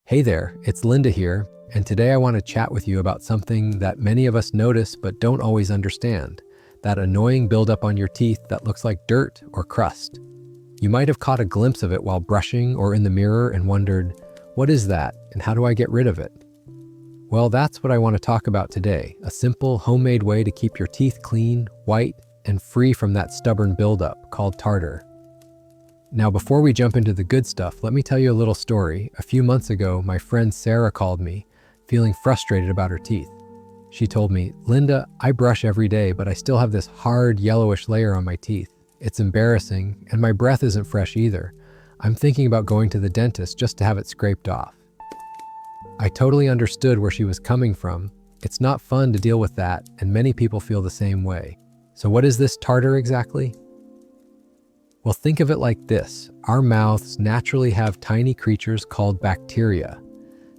Hey there, it's Linda here, and today I want to chat with you about something that many of us notice but don't always understand, that annoying buildup on your teeth that looks like dirt or crust. You might have caught a glimpse of it while brushing or in the mirror and wondered, what is that and how do I get rid of it? Well, that's what I want to talk about today, a simple homemade way to keep your teeth clean, white, and free from that stubborn buildup called tartar. Now, before we jump into the good stuff, let me tell you a little story. A few months ago, my friend Sarah called me, feeling frustrated about her teeth. She told me, Linda, I brush every day, but I still have this hard, yellowish layer on my teeth. It's embarrassing, and my breath isn't fresh either. I'm thinking about going to the dentist just to have it scraped off. I totally understood where she was coming from. It's not fun to deal with that, and many people feel the same way. So what is this tartar exactly? Well, think of it like this. Our mouths naturally have tiny creatures called bacteria.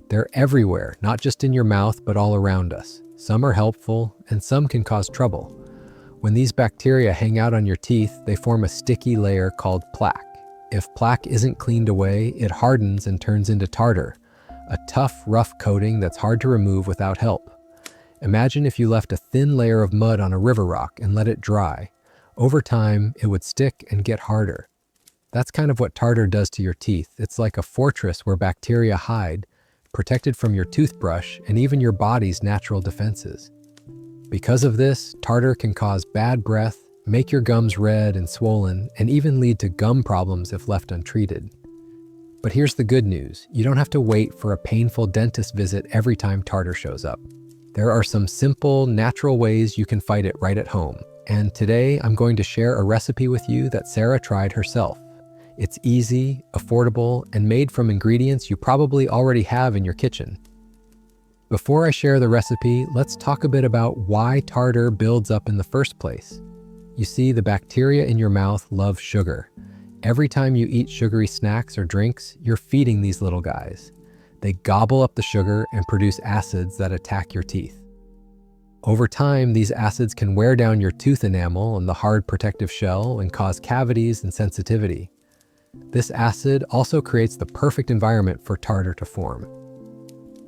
They're everywhere, not just in your mouth, but all around us. Some are helpful, and some can cause trouble. When these bacteria hang out on your teeth, they form a sticky layer called plaque. If plaque isn't cleaned away, it hardens and turns into tartar, a tough, rough coating that's hard to remove without help. Imagine if you left a thin layer of mud on a river rock and let it dry. Over time, it would stick and get harder. That's kind of what tartar does to your teeth. It's like a fortress where bacteria hide, protected from your toothbrush and even your body's natural defenses. Because of this, tartar can cause bad breath, make your gums red and swollen, and even lead to gum problems if left untreated. But here's the good news. You don't have to wait for a painful dentist visit every time tartar shows up. There are some simple, natural ways you can fight it right at home. And today, I'm going to share a recipe with you that Sarah tried herself. It's easy, affordable, and made from ingredients you probably already have in your kitchen. Before I share the recipe, let's talk a bit about why tartar builds up in the first place. You see, the bacteria in your mouth love sugar. Every time you eat sugary snacks or drinks, you're feeding these little guys. They gobble up the sugar and produce acids that attack your teeth. Over time, these acids can wear down your tooth enamel and the hard protective shell and cause cavities and sensitivity. This acid also creates the perfect environment for tartar to form.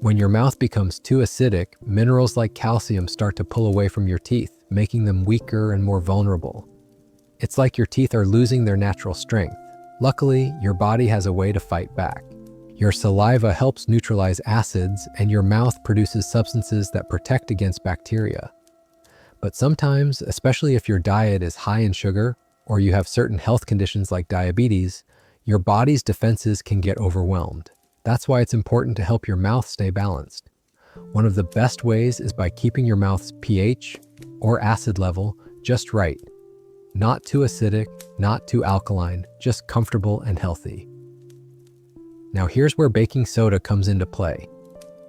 When your mouth becomes too acidic, minerals like calcium start to pull away from your teeth, making them weaker and more vulnerable. It's like your teeth are losing their natural strength. Luckily, your body has a way to fight back. Your saliva helps neutralize acids, and your mouth produces substances that protect against bacteria. But sometimes, especially if your diet is high in sugar, or you have certain health conditions like diabetes, your body's defenses can get overwhelmed. That's why it's important to help your mouth stay balanced. One of the best ways is by keeping your mouth's pH, or acid level, just right. Not too acidic, not too alkaline, just comfortable and healthy. Now here's where baking soda comes into play.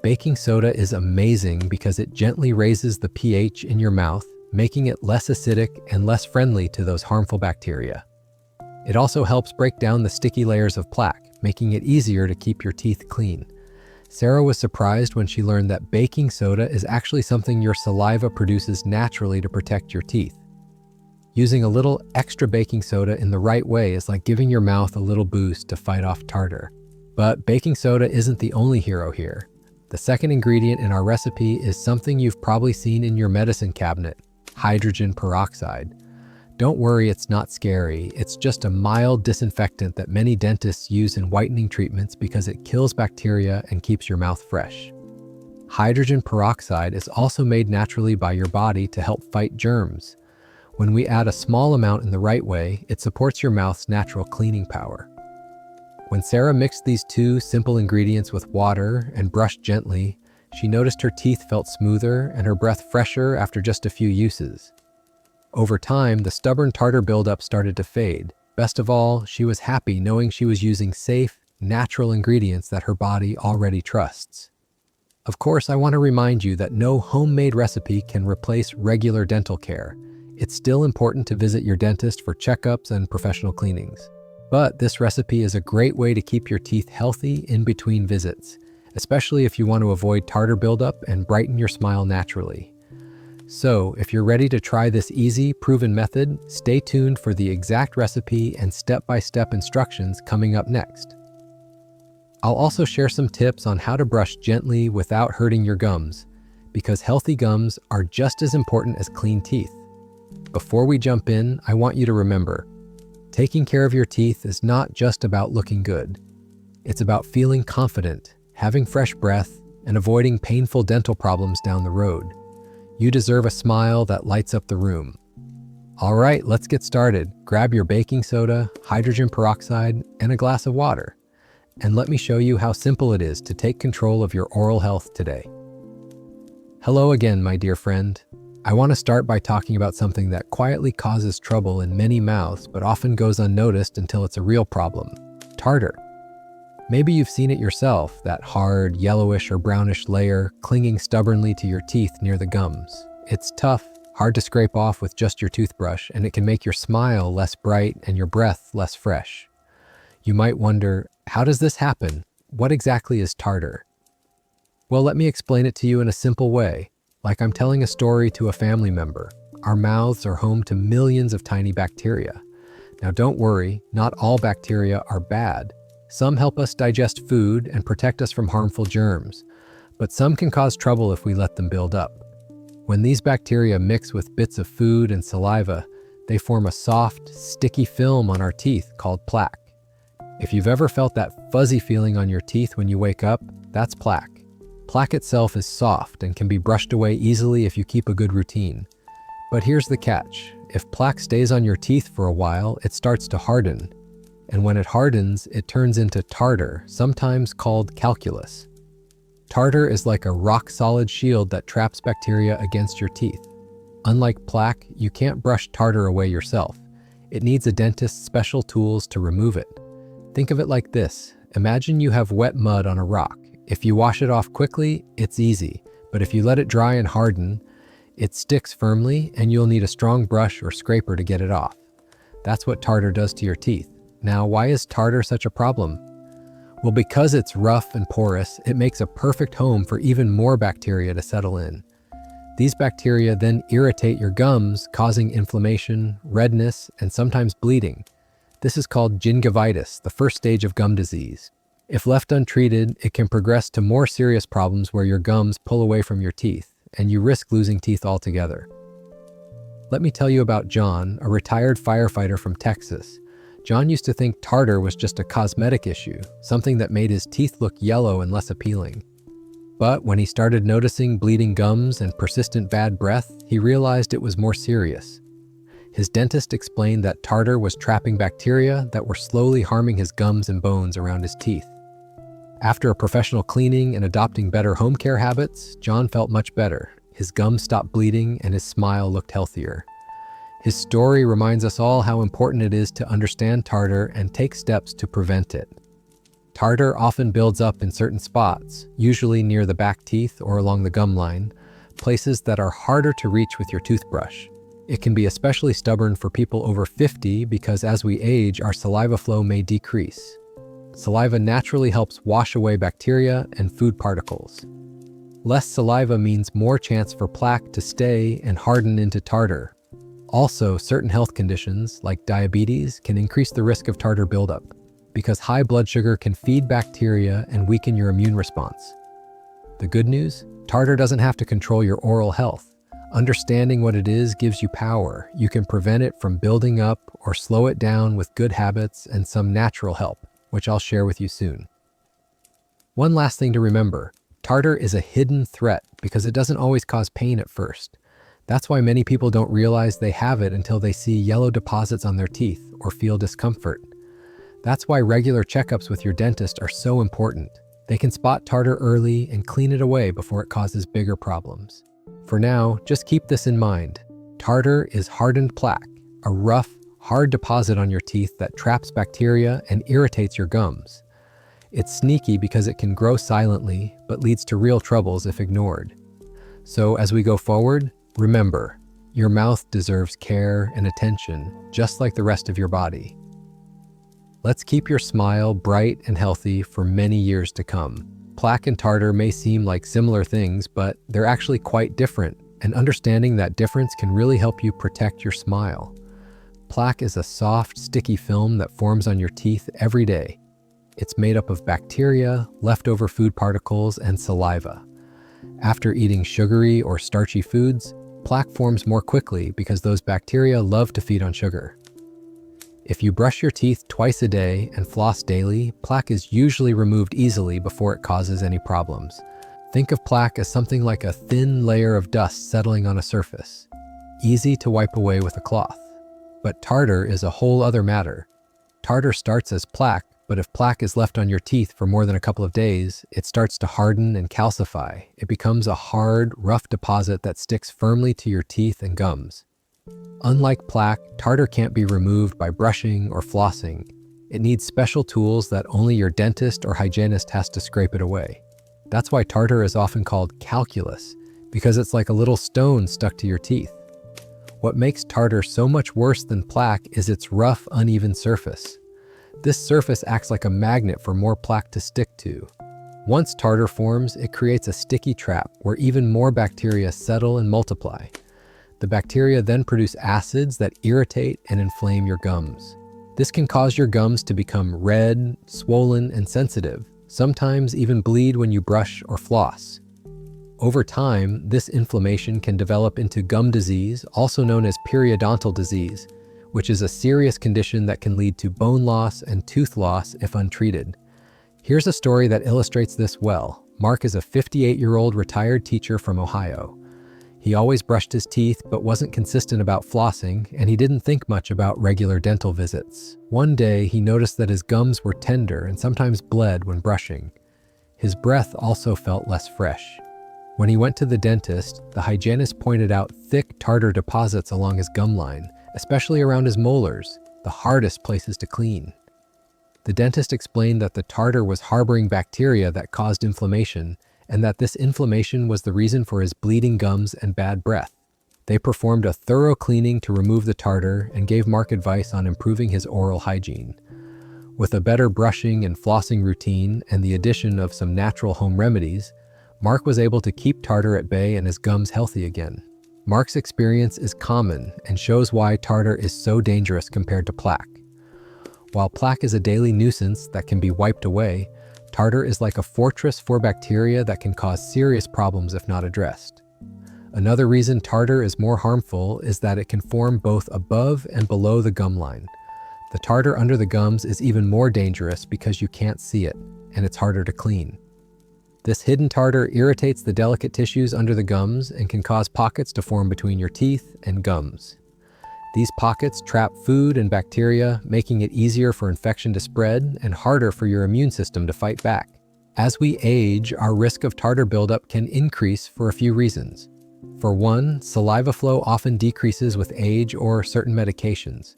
Baking soda is amazing because it gently raises the pH in your mouth, making it less acidic and less friendly to those harmful bacteria. It also helps break down the sticky layers of plaque, making it easier to keep your teeth clean. Sarah was surprised when she learned that baking soda is actually something your saliva produces naturally to protect your teeth. Using a little extra baking soda in the right way is like giving your mouth a little boost to fight off tartar. But baking soda isn't the only hero here. The second ingredient in our recipe is something you've probably seen in your medicine cabinet, hydrogen peroxide. Don't worry, it's not scary. It's just a mild disinfectant that many dentists use in whitening treatments because it kills bacteria and keeps your mouth fresh. Hydrogen peroxide is also made naturally by your body to help fight germs. When we add a small amount in the right way, it supports your mouth's natural cleaning power. When Sarah mixed these two simple ingredients with water and brushed gently, she noticed her teeth felt smoother and her breath fresher after just a few uses. Over time, the stubborn tartar buildup started to fade. Best of all, she was happy knowing she was using safe, natural ingredients that her body already trusts. Of course, I want to remind you that no homemade recipe can replace regular dental care. It's still important to visit your dentist for checkups and professional cleanings. But this recipe is a great way to keep your teeth healthy in between visits, especially if you want to avoid tartar buildup and brighten your smile naturally. So, if you're ready to try this easy, proven method, stay tuned for the exact recipe and step-by-step instructions coming up next. I'll also share some tips on how to brush gently without hurting your gums, because healthy gums are just as important as clean teeth. Before we jump in, I want you to remember, taking care of your teeth is not just about looking good. It's about feeling confident, having fresh breath, and avoiding painful dental problems down the road. You deserve a smile that lights up the room. All right, let's get started. Grab your baking soda, hydrogen peroxide, and a glass of water. And let me show you how simple it is to take control of your oral health today. Hello again, my dear friend. I want to start by talking about something that quietly causes trouble in many mouths but often goes unnoticed until it's a real problem: tartar. Maybe you've seen it yourself, that hard, yellowish or brownish layer clinging stubbornly to your teeth near the gums. It's tough, hard to scrape off with just your toothbrush, and it can make your smile less bright and your breath less fresh. You might wonder, how does this happen? What exactly is tartar? Well, let me explain it to you in a simple way, like I'm telling a story to a family member. Our mouths are home to millions of tiny bacteria. Now don't worry, not all bacteria are bad. Some help us digest food and protect us from harmful germs, but some can cause trouble if we let them build up. When these bacteria mix with bits of food and saliva, they form a soft, sticky film on our teeth called plaque. If you've ever felt that fuzzy feeling on your teeth when you wake up, that's plaque. Plaque itself is soft and can be brushed away easily if you keep a good routine. But here's the catch. If plaque stays on your teeth for a while, it starts to harden. And when it hardens, it turns into tartar, sometimes called calculus. Tartar is like a rock-solid shield that traps bacteria against your teeth. Unlike plaque, you can't brush tartar away yourself. It needs a dentist's special tools to remove it. Think of it like this. Imagine you have wet mud on a rock. If you wash it off quickly, it's easy. But if you let it dry and harden, it sticks firmly and you'll need a strong brush or scraper to get it off. That's what tartar does to your teeth. Now, why is tartar such a problem? Well, because it's rough and porous, it makes a perfect home for even more bacteria to settle in. These bacteria then irritate your gums, causing inflammation, redness, and sometimes bleeding. This is called gingivitis, the first stage of gum disease. If left untreated, it can progress to more serious problems where your gums pull away from your teeth, and you risk losing teeth altogether. Let me tell you about John, a retired firefighter from Texas. John used to think tartar was just a cosmetic issue, something that made his teeth look yellow and less appealing. But when he started noticing bleeding gums and persistent bad breath, he realized it was more serious. His dentist explained that tartar was trapping bacteria that were slowly harming his gums and bones around his teeth. After a professional cleaning and adopting better home care habits, John felt much better. His gums stopped bleeding and his smile looked healthier. His story reminds us all how important it is to understand tartar and take steps to prevent it. Tartar often builds up in certain spots, usually near the back teeth or along the gum line, places that are harder to reach with your toothbrush. It can be especially stubborn for people over 50 because as we age, our saliva flow may decrease. Saliva naturally helps wash away bacteria and food particles. Less saliva means more chance for plaque to stay and harden into tartar. Also, certain health conditions, like diabetes, can increase the risk of tartar buildup, because high blood sugar can feed bacteria and weaken your immune response. The good news? Tartar doesn't have to control your oral health. Understanding what it is gives you power. You can prevent it from building up or slow it down with good habits and some natural help, which I'll share with you soon. One last thing to remember, tartar is a hidden threat because it doesn't always cause pain at first. That's why many people don't realize they have it until they see yellow deposits on their teeth or feel discomfort. That's why regular checkups with your dentist are so important. They can spot tartar early and clean it away before it causes bigger problems. For now, just keep this in mind. Tartar is hardened plaque, a rough, hard deposit on your teeth that traps bacteria and irritates your gums. It's sneaky because it can grow silently, but leads to real troubles if ignored. So as we go forward, remember, your mouth deserves care and attention, just like the rest of your body. Let's keep your smile bright and healthy for many years to come. Plaque and tartar may seem like similar things, but they're actually quite different, and understanding that difference can really help you protect your smile. Plaque is a soft, sticky film that forms on your teeth every day. It's made up of bacteria, leftover food particles, and saliva. After eating sugary or starchy foods, plaque forms more quickly because those bacteria love to feed on sugar. If you brush your teeth twice a day and floss daily, plaque is usually removed easily before it causes any problems. Think of plaque as something like a thin layer of dust settling on a surface, easy to wipe away with a cloth. But tartar is a whole other matter. Tartar starts as plaque, but if plaque is left on your teeth for more than a couple of days, it starts to harden and calcify. It becomes a hard, rough deposit that sticks firmly to your teeth and gums. Unlike plaque, tartar can't be removed by brushing or flossing. It needs special tools that only your dentist or hygienist has to scrape it away. That's why tartar is often called calculus, because it's like a little stone stuck to your teeth. What makes tartar so much worse than plaque is its rough, uneven surface. This surface acts like a magnet for more plaque to stick to. Once tartar forms, it creates a sticky trap where even more bacteria settle and multiply. The bacteria then produce acids that irritate and inflame your gums. This can cause your gums to become red, swollen, and sensitive, sometimes even bleed when you brush or floss. Over time, this inflammation can develop into gum disease, also known as periodontal disease, which is a serious condition that can lead to bone loss and tooth loss if untreated. Here's a story that illustrates this well. Mark is a 58-year-old retired teacher from Ohio. He always brushed his teeth but wasn't consistent about flossing, and he didn't think much about regular dental visits. One day, he noticed that his gums were tender and sometimes bled when brushing. His breath also felt less fresh. When he went to the dentist, the hygienist pointed out thick tartar deposits along his gum line, especially around his molars, the hardest places to clean. The dentist explained that the tartar was harboring bacteria that caused inflammation, and that this inflammation was the reason for his bleeding gums and bad breath. They performed a thorough cleaning to remove the tartar and gave Mark advice on improving his oral hygiene. With a better brushing and flossing routine and the addition of some natural home remedies, Mark was able to keep tartar at bay and his gums healthy again. Mark's experience is common and shows why tartar is so dangerous compared to plaque. While plaque is a daily nuisance that can be wiped away, tartar is like a fortress for bacteria that can cause serious problems if not addressed. Another reason tartar is more harmful is that it can form both above and below the gum line. The tartar under the gums is even more dangerous because you can't see it, and it's harder to clean. This hidden tartar irritates the delicate tissues under the gums and can cause pockets to form between your teeth and gums. These pockets trap food and bacteria, making it easier for infection to spread and harder for your immune system to fight back. As we age, our risk of tartar buildup can increase for a few reasons. For one, saliva flow often decreases with age or certain medications.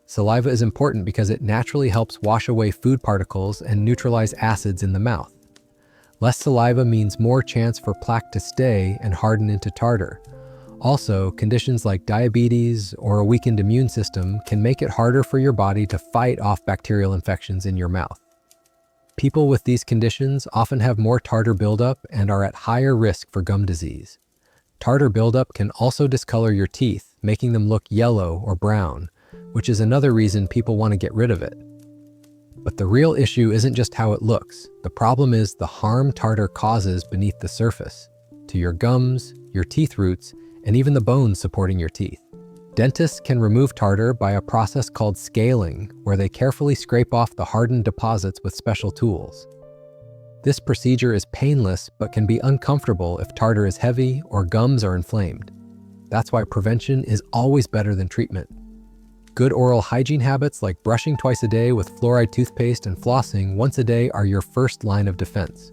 Saliva is important because it naturally helps wash away food particles and neutralize acids in the mouth. Less saliva means more chance for plaque to stay and harden into tartar. Also, conditions like diabetes or a weakened immune system can make it harder for your body to fight off bacterial infections in your mouth. People with these conditions often have more tartar buildup and are at higher risk for gum disease. Tartar buildup can also discolor your teeth, making them look yellow or brown, which is another reason people want to get rid of it. But the real issue isn't just how it looks. The problem is the harm tartar causes beneath the surface, to your gums, your teeth roots, and even the bones supporting your teeth. Dentists can remove tartar by a process called scaling, where they carefully scrape off the hardened deposits with special tools. This procedure is painless but can be uncomfortable if tartar is heavy or gums are inflamed. That's why prevention is always better than treatment. Good oral hygiene habits like brushing twice a day with fluoride toothpaste and flossing once a day are your first line of defense.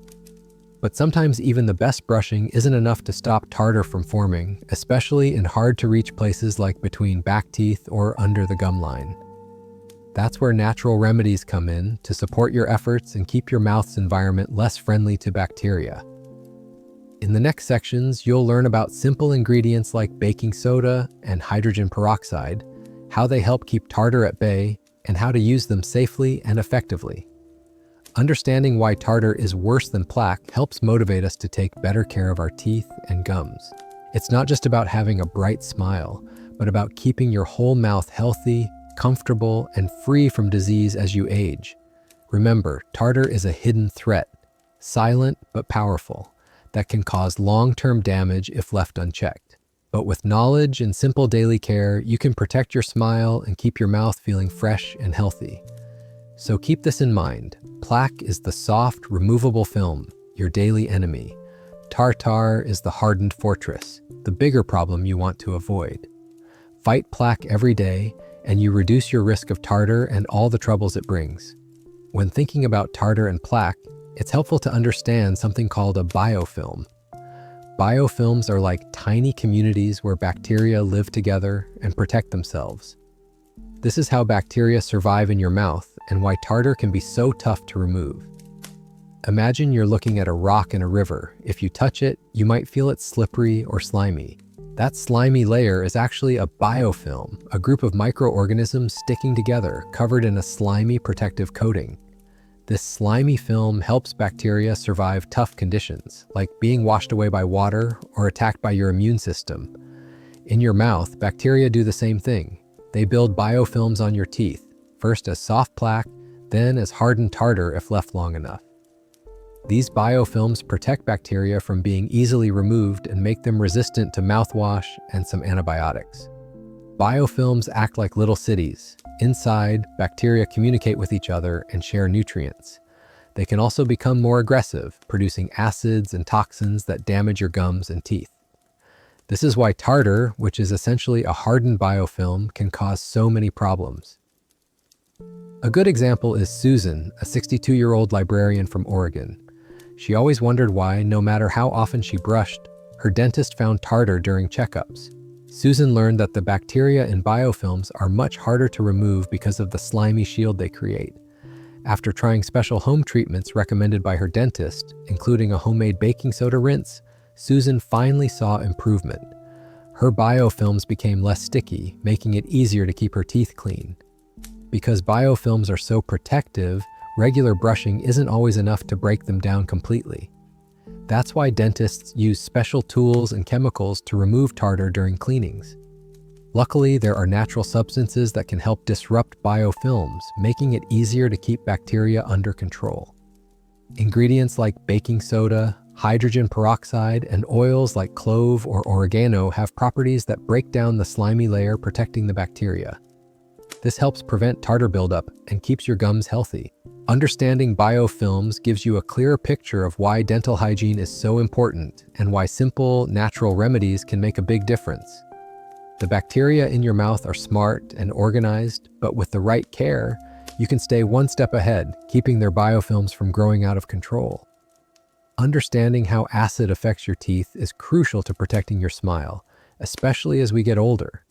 But sometimes even the best brushing isn't enough to stop tartar from forming, especially in hard-to-reach places like between back teeth or under the gum line. That's where natural remedies come in to support your efforts and keep your mouth's environment less friendly to bacteria. In the next sections, you'll learn about simple ingredients like baking soda and hydrogen peroxide, how they help keep tartar at bay, and how to use them safely and effectively. Understanding why tartar is worse than plaque helps motivate us to take better care of our teeth and gums. It's not just about having a bright smile, but about keeping your whole mouth healthy, comfortable, and free from disease as you age. Remember, tartar is a hidden threat, silent but powerful, that can cause long-term damage if left unchecked. But with knowledge and simple daily care, you can protect your smile and keep your mouth feeling fresh and healthy. So keep this in mind. Plaque is the soft, removable film, your daily enemy. Tartar is the hardened fortress, the bigger problem you want to avoid. Fight plaque every day, and you reduce your risk of tartar and all the troubles it brings. When thinking about tartar and plaque, it's helpful to understand something called a biofilm. Biofilms are like tiny communities where bacteria live together and protect themselves. This is how bacteria survive in your mouth and why tartar can be so tough to remove. Imagine you're looking at a rock in a river. If you touch it, you might feel it slippery or slimy. That slimy layer is actually a biofilm, a group of microorganisms sticking together, covered in a slimy protective coating. This slimy film helps bacteria survive tough conditions, like being washed away by water or attacked by your immune system. In your mouth, bacteria do the same thing. They build biofilms on your teeth, first as soft plaque, then as hardened tartar if left long enough. These biofilms protect bacteria from being easily removed and make them resistant to mouthwash and some antibiotics. Biofilms act like little cities. Inside, bacteria communicate with each other and share nutrients. They can also become more aggressive, producing acids and toxins that damage your gums and teeth. This is why tartar, which is essentially a hardened biofilm, can cause so many problems. A good example is Susan, a 62-year-old librarian from Oregon. She always wondered why, no matter how often she brushed, her dentist found tartar during checkups. Susan learned that the bacteria in biofilms are much harder to remove because of the slimy shield they create. After trying special home treatments recommended by her dentist, including a homemade baking soda rinse, Susan finally saw improvement. Her biofilms became less sticky, making it easier to keep her teeth clean. Because biofilms are so protective, regular brushing isn't always enough to break them down completely. That's why dentists use special tools and chemicals to remove tartar during cleanings. Luckily, there are natural substances that can help disrupt biofilms, making it easier to keep bacteria under control. Ingredients like baking soda, hydrogen peroxide, and oils like clove or oregano have properties that break down the slimy layer protecting the bacteria. This helps prevent tartar buildup and keeps your gums healthy. Understanding biofilms gives you a clearer picture of why dental hygiene is so important and why simple, natural remedies can make a big difference. The bacteria in your mouth are smart and organized, but with the right care, you can stay one step ahead, keeping their biofilms from growing out of control. Understanding how acid affects your teeth is crucial to protecting your smile, especially as we get older.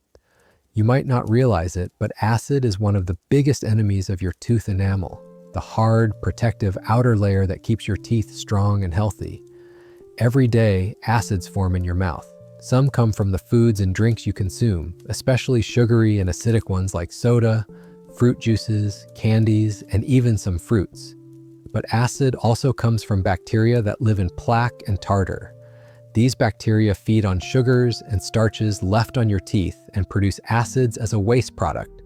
You might not realize it, but acid is one of the biggest enemies of your tooth enamel, the hard, protective outer layer that keeps your teeth strong and healthy. Every day, acids form in your mouth. Some come from the foods and drinks you consume, especially sugary and acidic ones like soda, fruit juices, candies, and even some fruits. But acid also comes from bacteria that live in plaque and tartar. These bacteria feed on sugars and starches left on your teeth and produce acids as a waste product.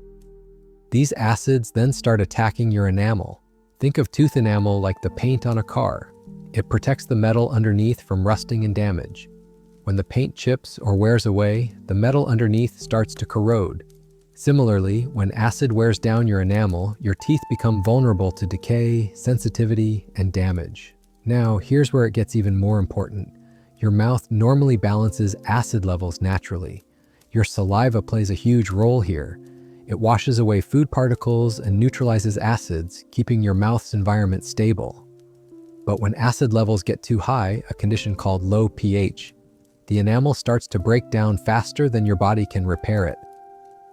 These acids then start attacking your enamel. Think of tooth enamel like the paint on a car. It protects the metal underneath from rusting and damage. When the paint chips or wears away, the metal underneath starts to corrode. Similarly, when acid wears down your enamel, your teeth become vulnerable to decay, sensitivity, and damage. Now, here's where it gets even more important. Your mouth normally balances acid levels naturally. Your saliva plays a huge role here. It washes away food particles and neutralizes acids, keeping your mouth's environment stable. But when acid levels get too high, a condition called low pH, the enamel starts to break down faster than your body can repair it.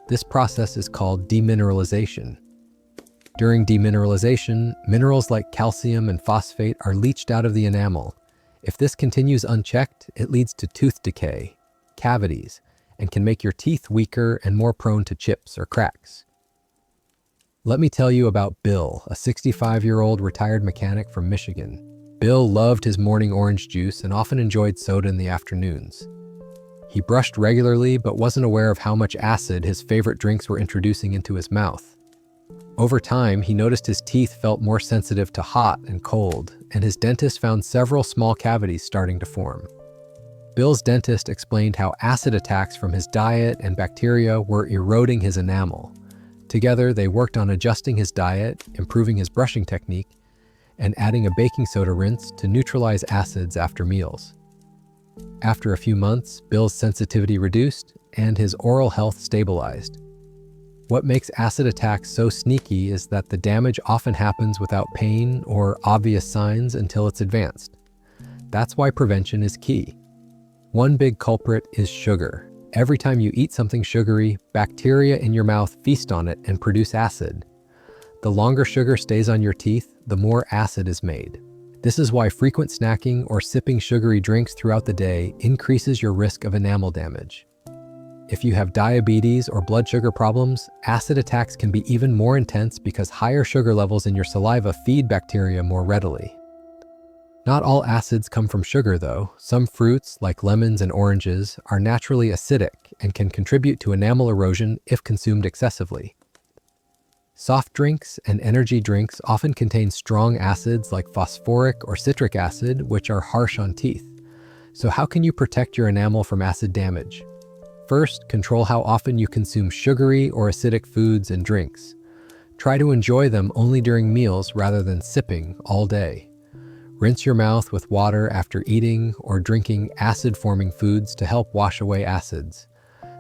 This process is called demineralization. During demineralization, minerals like calcium and phosphate are leached out of the enamel. If this continues unchecked, it leads to tooth decay, cavities, and can make your teeth weaker and more prone to chips or cracks. Let me tell you about Bill, a 65-year-old retired mechanic from Michigan. Bill loved his morning orange juice and often enjoyed soda in the afternoons. He brushed regularly but wasn't aware of how much acid his favorite drinks were introducing into his mouth. Over time, he noticed his teeth felt more sensitive to hot and cold, and his dentist found several small cavities starting to form. Bill's dentist explained how acid attacks from his diet and bacteria were eroding his enamel. Together, they worked on adjusting his diet, improving his brushing technique, and adding a baking soda rinse to neutralize acids after meals. After a few months, Bill's sensitivity reduced and his oral health stabilized. What makes acid attacks so sneaky is that the damage often happens without pain or obvious signs until it's advanced. That's why prevention is key. One big culprit is sugar. Every time you eat something sugary, bacteria in your mouth feast on it and produce acid. The longer sugar stays on your teeth, the more acid is made. This is why frequent snacking or sipping sugary drinks throughout the day increases your risk of enamel damage. If you have diabetes or blood sugar problems, acid attacks can be even more intense because higher sugar levels in your saliva feed bacteria more readily. Not all acids come from sugar, though. Some fruits, like lemons and oranges, are naturally acidic and can contribute to enamel erosion if consumed excessively. Soft drinks and energy drinks often contain strong acids like phosphoric or citric acid, which are harsh on teeth. So how can you protect your enamel from acid damage? First, control how often you consume sugary or acidic foods and drinks. Try to enjoy them only during meals rather than sipping all day. Rinse your mouth with water after eating or drinking acid-forming foods to help wash away acids.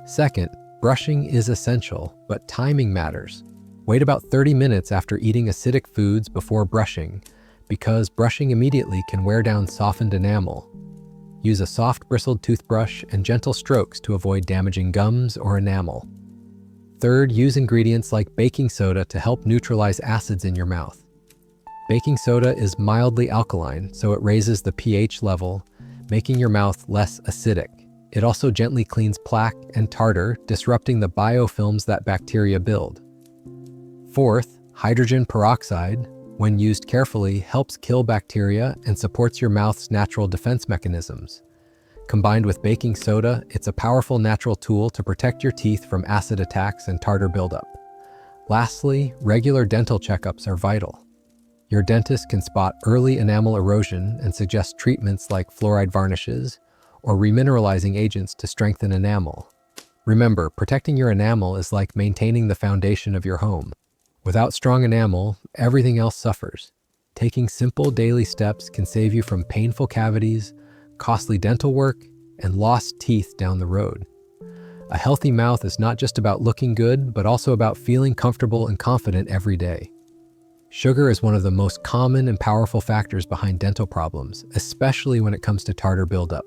Second, brushing is essential, but timing matters. Wait about 30 minutes after eating acidic foods before brushing, because brushing immediately can wear down softened enamel. Use a soft bristled toothbrush and gentle strokes to avoid damaging gums or enamel. Third, use ingredients like baking soda to help neutralize acids in your mouth. Baking soda is mildly alkaline, so it raises the pH level, making your mouth less acidic. It also gently cleans plaque and tartar, disrupting the biofilms that bacteria build. Fourth, hydrogen peroxide, when used carefully, helps kill bacteria and supports your mouth's natural defense mechanisms. Combined with baking soda, it's a powerful natural tool to protect your teeth from acid attacks and tartar buildup. Lastly, regular dental checkups are vital. Your dentist can spot early enamel erosion and suggest treatments like fluoride varnishes or remineralizing agents to strengthen enamel. Remember, protecting your enamel is like maintaining the foundation of your home. Without strong enamel, everything else suffers. Taking simple daily steps can save you from painful cavities, costly dental work, and lost teeth down the road. A healthy mouth is not just about looking good, but also about feeling comfortable and confident every day. Sugar is one of the most common and powerful factors behind dental problems, especially when it comes to tartar buildup.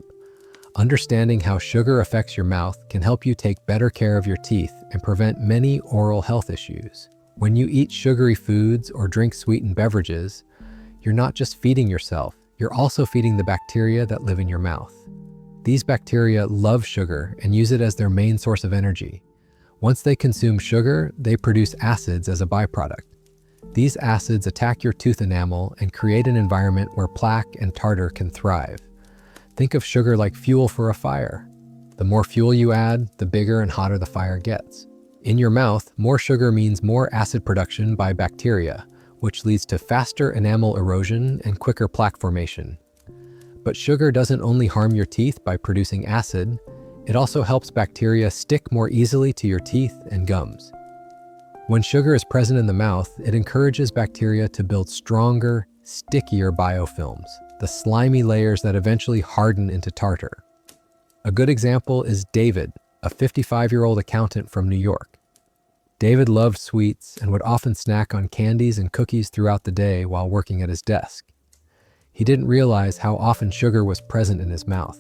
Understanding how sugar affects your mouth can help you take better care of your teeth and prevent many oral health issues. When you eat sugary foods or drink sweetened beverages, you're not just feeding yourself, you're also feeding the bacteria that live in your mouth. These bacteria love sugar and use it as their main source of energy. Once they consume sugar, they produce acids as a byproduct. These acids attack your tooth enamel and create an environment where plaque and tartar can thrive. Think of sugar like fuel for a fire. The more fuel you add, the bigger and hotter the fire gets. In your mouth, more sugar means more acid production by bacteria, which leads to faster enamel erosion and quicker plaque formation. But sugar doesn't only harm your teeth by producing acid, it also helps bacteria stick more easily to your teeth and gums. When sugar is present in the mouth, it encourages bacteria to build stronger, stickier biofilms, the slimy layers that eventually harden into tartar. A good example is David, a 55-year-old accountant from New York. David loved sweets and would often snack on candies and cookies throughout the day while working at his desk. He didn't realize how often sugar was present in his mouth.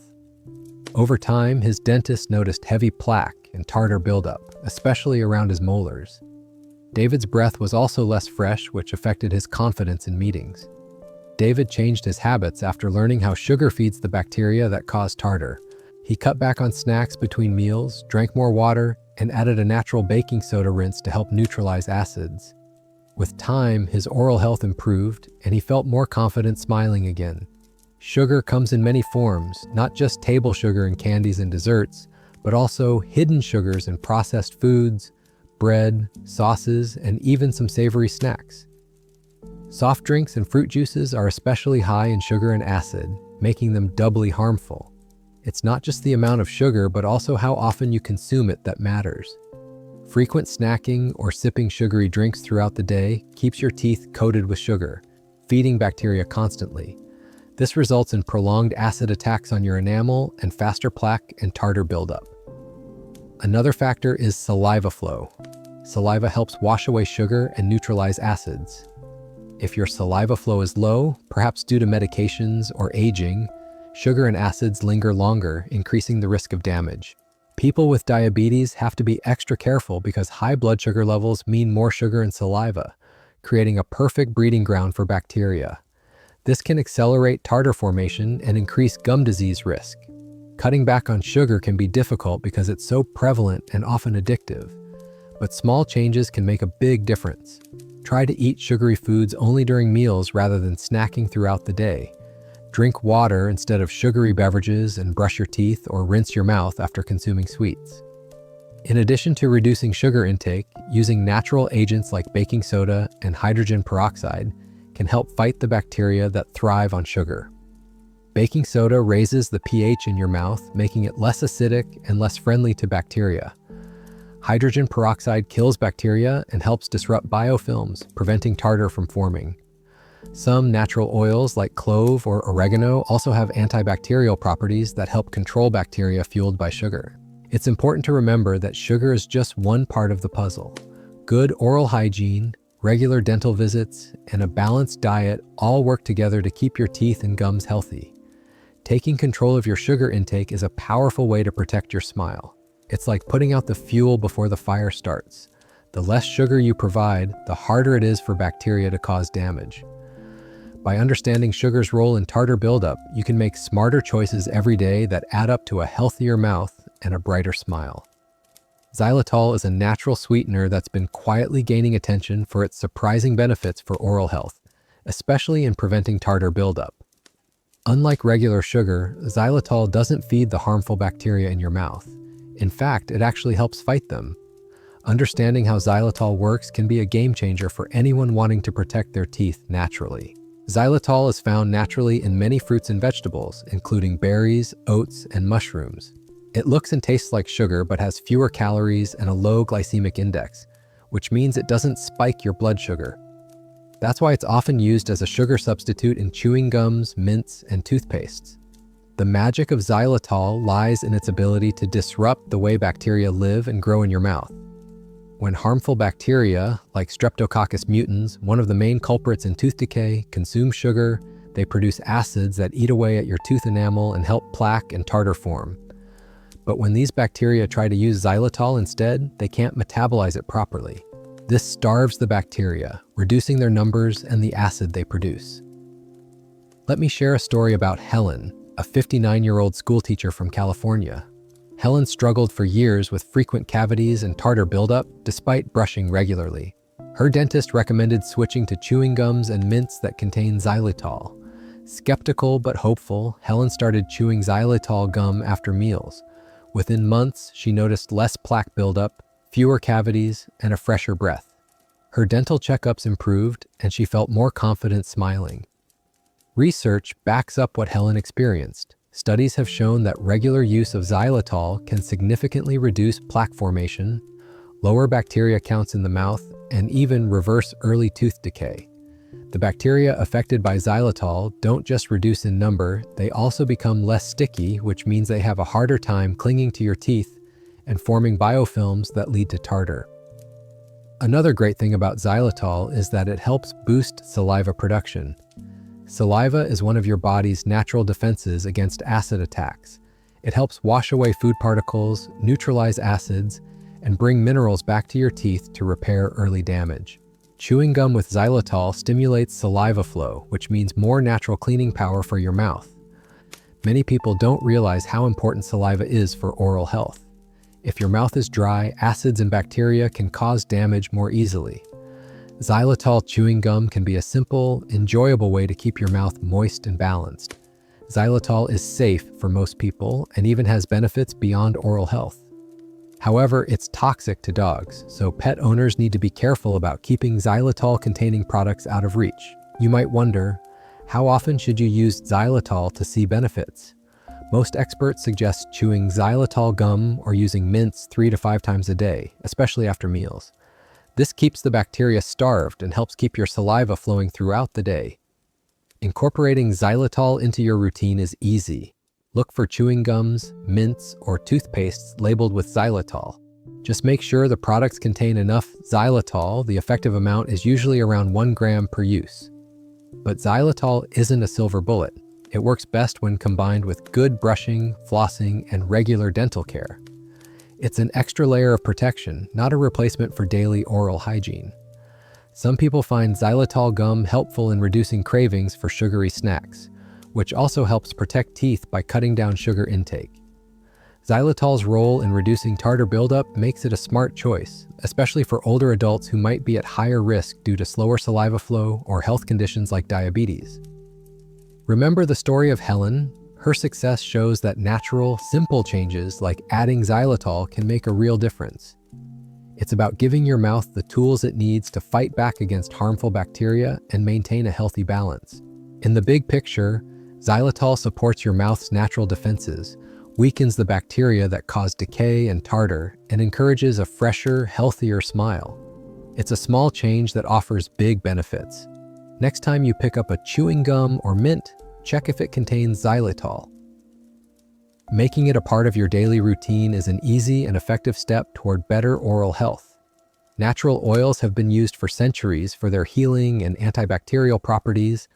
Over time, his dentist noticed heavy plaque and tartar buildup, especially around his molars. David's breath was also less fresh, which affected his confidence in meetings. David changed his habits after learning how sugar feeds the bacteria that cause tartar. He cut back on snacks between meals, drank more water, and added a natural baking soda rinse to help neutralize acids. With time, his oral health improved, and he felt more confident smiling again. Sugar comes in many forms, not just table sugar in candies and desserts, but also hidden sugars in processed foods, bread, sauces, and even some savory snacks. Soft drinks and fruit juices are especially high in sugar and acid, making them doubly harmful. It's not just the amount of sugar, but also how often you consume it that matters. Frequent snacking or sipping sugary drinks throughout the day keeps your teeth coated with sugar, feeding bacteria constantly. This results in prolonged acid attacks on your enamel and faster plaque and tartar buildup. Another factor is saliva flow. Saliva helps wash away sugar and neutralize acids. If your saliva flow is low, perhaps due to medications or aging, sugar and acids linger longer, increasing the risk of damage. People with diabetes have to be extra careful because high blood sugar levels mean more sugar in saliva, creating a perfect breeding ground for bacteria. This can accelerate tartar formation and increase gum disease risk. Cutting back on sugar can be difficult because it's so prevalent and often addictive, but small changes can make a big difference. Try to eat sugary foods only during meals rather than snacking throughout the day. Drink water instead of sugary beverages and brush your teeth or rinse your mouth after consuming sweets. In addition to reducing sugar intake, using natural agents like baking soda and hydrogen peroxide can help fight the bacteria that thrive on sugar. Baking soda raises the pH in your mouth, making it less acidic and less friendly to bacteria. Hydrogen peroxide kills bacteria and helps disrupt biofilms, preventing tartar from forming. Some natural oils like clove or oregano also have antibacterial properties that help control bacteria fueled by sugar. It's important to remember that sugar is just one part of the puzzle. Good oral hygiene, regular dental visits, and a balanced diet all work together to keep your teeth and gums healthy. Taking control of your sugar intake is a powerful way to protect your smile. It's like putting out the fuel before the fire starts. The less sugar you provide, the harder it is for bacteria to cause damage. By understanding sugar's role in tartar buildup, you can make smarter choices every day that add up to a healthier mouth and a brighter smile. Xylitol is a natural sweetener that's been quietly gaining attention for its surprising benefits for oral health, especially in preventing tartar buildup. Unlike regular sugar, xylitol doesn't feed the harmful bacteria in your mouth. In fact, it actually helps fight them. Understanding how xylitol works can be a game changer for anyone wanting to protect their teeth naturally. Xylitol is found naturally in many fruits and vegetables, including berries, oats, and mushrooms. It looks and tastes like sugar but has fewer calories and a low glycemic index, which means it doesn't spike your blood sugar. That's why it's often used as a sugar substitute in chewing gums, mints, and toothpastes. The magic of xylitol lies in its ability to disrupt the way bacteria live and grow in your mouth. When harmful bacteria, like Streptococcus mutans, one of the main culprits in tooth decay, consume sugar, they produce acids that eat away at your tooth enamel and help plaque and tartar form. But when these bacteria try to use xylitol instead, they can't metabolize it properly. This starves the bacteria, reducing their numbers and the acid they produce. Let me share a story about Helen, a 59-year-old schoolteacher from California. Helen struggled for years with frequent cavities and tartar buildup despite brushing regularly. Her dentist recommended switching to chewing gums and mints that contain xylitol. Skeptical but hopeful, Helen started chewing xylitol gum after meals. Within months, she noticed less plaque buildup, fewer cavities, and a fresher breath. Her dental checkups improved, and she felt more confident smiling. Research backs up what Helen experienced. Studies have shown that regular use of xylitol can significantly reduce plaque formation, lower bacteria counts in the mouth, and even reverse early tooth decay. The bacteria affected by xylitol don't just reduce in number, they also become less sticky, which means they have a harder time clinging to your teeth and forming biofilms that lead to tartar. Another great thing about xylitol is that it helps boost saliva production. Saliva is one of your body's natural defenses against acid attacks. It helps wash away food particles, neutralize acids, and bring minerals back to your teeth to repair early damage. Chewing gum with xylitol stimulates saliva flow, which means more natural cleaning power for your mouth. Many people don't realize how important saliva is for oral health. If your mouth is dry, acids and bacteria can cause damage more easily. Xylitol chewing gum can be a simple, enjoyable way to keep your mouth moist and balanced. Xylitol is safe for most people and even has benefits beyond oral health. However, it's toxic to dogs, so pet owners need to be careful about keeping xylitol-containing products out of reach. You might wonder, how often should you use xylitol to see benefits? Most experts suggest chewing xylitol gum or using mints 3 to 5 times a day, especially after meals. This keeps the bacteria starved and helps keep your saliva flowing throughout the day. Incorporating xylitol into your routine is easy. Look for chewing gums, mints, or toothpastes labeled with xylitol. Just make sure the products contain enough xylitol. The effective amount is usually around 1 gram per use. But xylitol isn't a silver bullet. It works best when combined with good brushing, flossing, and regular dental care. It's an extra layer of protection, not a replacement for daily oral hygiene. Some people find xylitol gum helpful in reducing cravings for sugary snacks, which also helps protect teeth by cutting down sugar intake. Xylitol's role in reducing tartar buildup makes it a smart choice, especially for older adults who might be at higher risk due to slower saliva flow or health conditions like diabetes. Remember the story of Helen? Her success shows that natural, simple changes like adding xylitol can make a real difference. It's about giving your mouth the tools it needs to fight back against harmful bacteria and maintain a healthy balance. In the big picture, xylitol supports your mouth's natural defenses, weakens the bacteria that cause decay and tartar, and encourages a fresher, healthier smile. It's a small change that offers big benefits. Next time you pick up a chewing gum or mint, check if it contains xylitol. Making it a part of your daily routine is an easy and effective step toward better oral health. Natural oils have been used for centuries for their healing and antibacterial properties,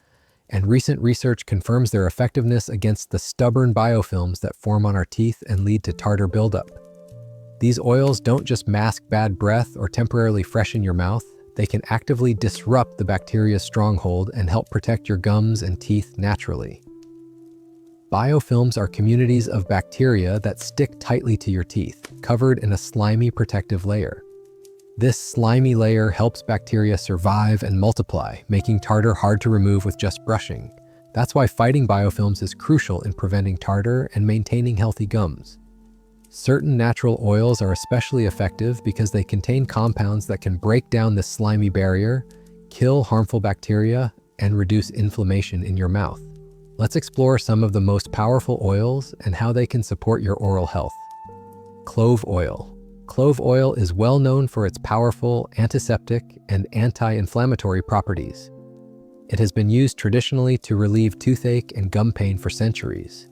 and recent research confirms their effectiveness against the stubborn biofilms that form on our teeth and lead to tartar buildup. These oils don't just mask bad breath or temporarily freshen your mouth, they can actively disrupt the bacteria's stronghold and help protect your gums and teeth naturally. Biofilms are communities of bacteria that stick tightly to your teeth, covered in a slimy protective layer. This slimy layer helps bacteria survive and multiply, making tartar hard to remove with just brushing. That's why fighting biofilms is crucial in preventing tartar and maintaining healthy gums. Certain natural oils are especially effective because they contain compounds that can break down this slimy barrier, kill harmful bacteria, and reduce inflammation in your mouth. Let's explore some of the most powerful oils and how they can support your oral health. Clove oil. Clove oil is well known for its powerful antiseptic and anti-inflammatory properties. It has been used traditionally to relieve toothache and gum pain for centuries.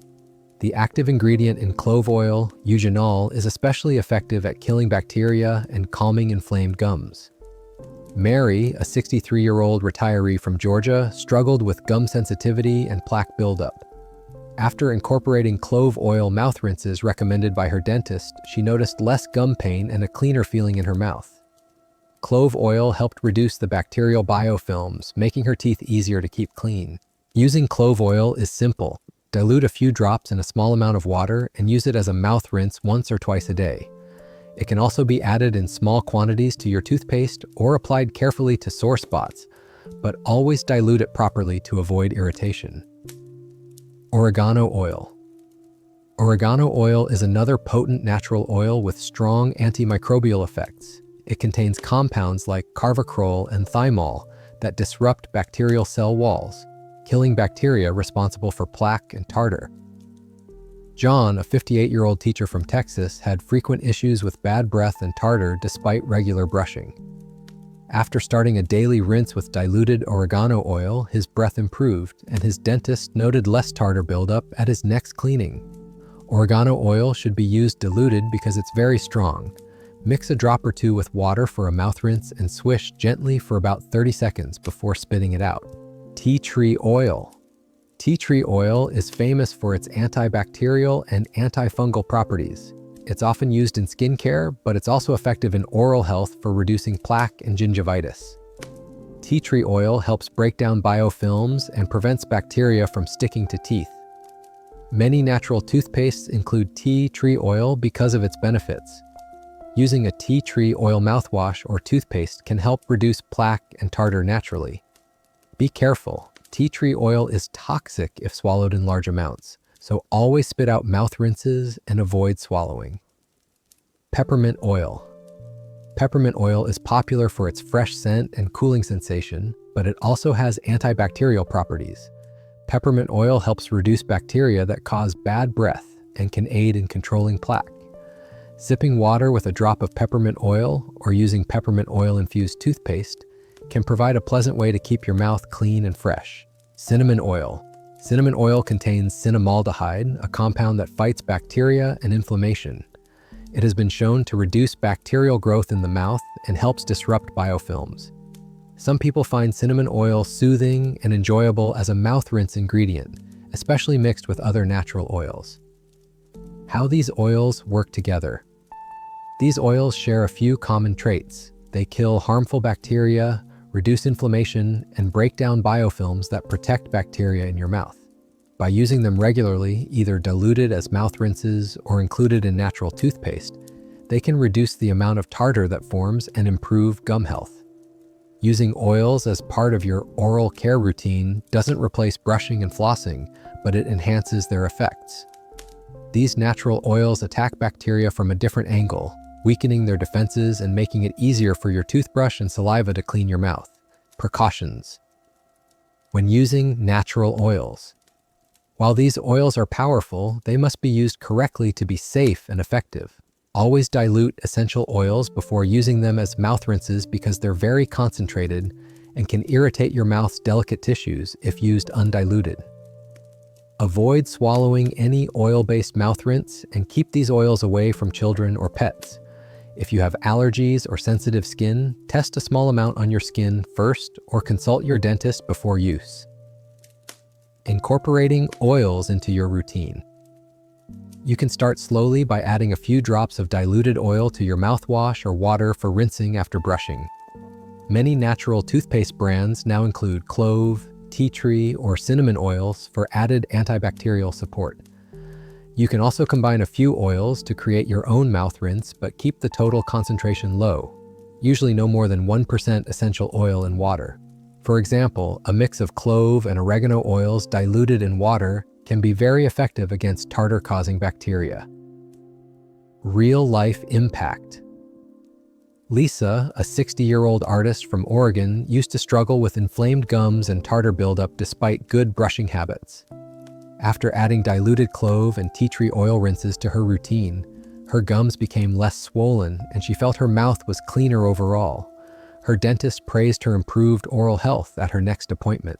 The active ingredient in clove oil, eugenol, is especially effective at killing bacteria and calming inflamed gums. Mary, a 63-year-old retiree from Georgia, struggled with gum sensitivity and plaque buildup. After incorporating clove oil mouth rinses recommended by her dentist, she noticed less gum pain and a cleaner feeling in her mouth. Clove oil helped reduce the bacterial biofilms, making her teeth easier to keep clean. Using clove oil is simple. Dilute a few drops in a small amount of water and use it as a mouth rinse once or twice a day. It can also be added in small quantities to your toothpaste or applied carefully to sore spots, but always dilute it properly to avoid irritation. Oregano oil. Oregano oil is another potent natural oil with strong antimicrobial effects. It contains compounds like carvacrol and thymol that disrupt bacterial cell walls, killing bacteria responsible for plaque and tartar. John, a 58-year-old teacher from Texas, had frequent issues with bad breath and tartar despite regular brushing. After starting a daily rinse with diluted oregano oil, his breath improved, and his dentist noted less tartar buildup at his next cleaning. Oregano oil should be used diluted because it's very strong. Mix a drop or two with water for a mouth rinse and swish gently for about 30 seconds before spitting it out. Tea tree oil. Tea tree oil is famous for its antibacterial and antifungal properties. It's often used in skincare, but it's also effective in oral health for reducing plaque and gingivitis. Tea tree oil helps break down biofilms and prevents bacteria from sticking to teeth. Many natural toothpastes include tea tree oil because of its benefits. Using a tea tree oil mouthwash or toothpaste can help reduce plaque and tartar naturally. Be careful, tea tree oil is toxic if swallowed in large amounts, so always spit out mouth rinses and avoid swallowing. Peppermint oil. Peppermint oil is popular for its fresh scent and cooling sensation, but it also has antibacterial properties. Peppermint oil helps reduce bacteria that cause bad breath and can aid in controlling plaque. Sipping water with a drop of peppermint oil or using peppermint oil-infused toothpaste can provide a pleasant way to keep your mouth clean and fresh. Cinnamon oil. Cinnamon oil contains cinnamaldehyde, a compound that fights bacteria and inflammation. It has been shown to reduce bacterial growth in the mouth and helps disrupt biofilms. Some people find cinnamon oil soothing and enjoyable as a mouth rinse ingredient, especially mixed with other natural oils. How these oils work together. These oils share a few common traits. They kill harmful bacteria, reduce inflammation, and break down biofilms that protect bacteria in your mouth. By using them regularly, either diluted as mouth rinses or included in natural toothpaste, they can reduce the amount of tartar that forms and improve gum health. Using oils as part of your oral care routine doesn't replace brushing and flossing, but it enhances their effects. These natural oils attack bacteria from a different angle, weakening their defenses and making it easier for your toothbrush and saliva to clean your mouth. Precautions. When using natural oils. While these oils are powerful, they must be used correctly to be safe and effective. Always dilute essential oils before using them as mouth rinses because they're very concentrated and can irritate your mouth's delicate tissues if used undiluted. Avoid swallowing any oil-based mouth rinse and keep these oils away from children or pets. If you have allergies or sensitive skin, test a small amount on your skin first or consult your dentist before use. Incorporating oils into your routine. You can start slowly by adding a few drops of diluted oil to your mouthwash or water for rinsing after brushing. Many natural toothpaste brands now include clove, tea tree, or cinnamon oils for added antibacterial support. You can also combine a few oils to create your own mouth rinse, but keep the total concentration low, usually no more than 1% essential oil in water. For example, a mix of clove and oregano oils diluted in water can be very effective against tartar-causing bacteria. Real-life impact. Lisa, a 60-year-old artist from Oregon, used to struggle with inflamed gums and tartar buildup despite good brushing habits. After adding diluted clove and tea tree oil rinses to her routine, her gums became less swollen and she felt her mouth was cleaner overall. Her dentist praised her improved oral health at her next appointment.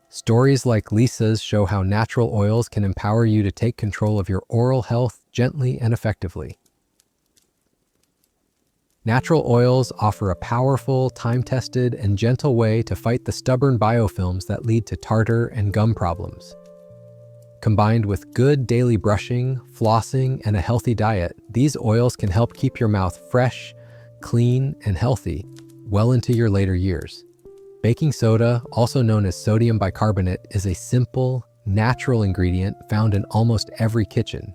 Stories like Lisa's show how natural oils can empower you to take control of your oral health gently and effectively. Natural oils offer a powerful, time-tested, and gentle way to fight the stubborn biofilms that lead to tartar and gum problems. Combined with good daily brushing, flossing, and a healthy diet, these oils can help keep your mouth fresh, clean, and healthy well into your later years. Baking soda, also known as sodium bicarbonate, is a simple, natural ingredient found in almost every kitchen.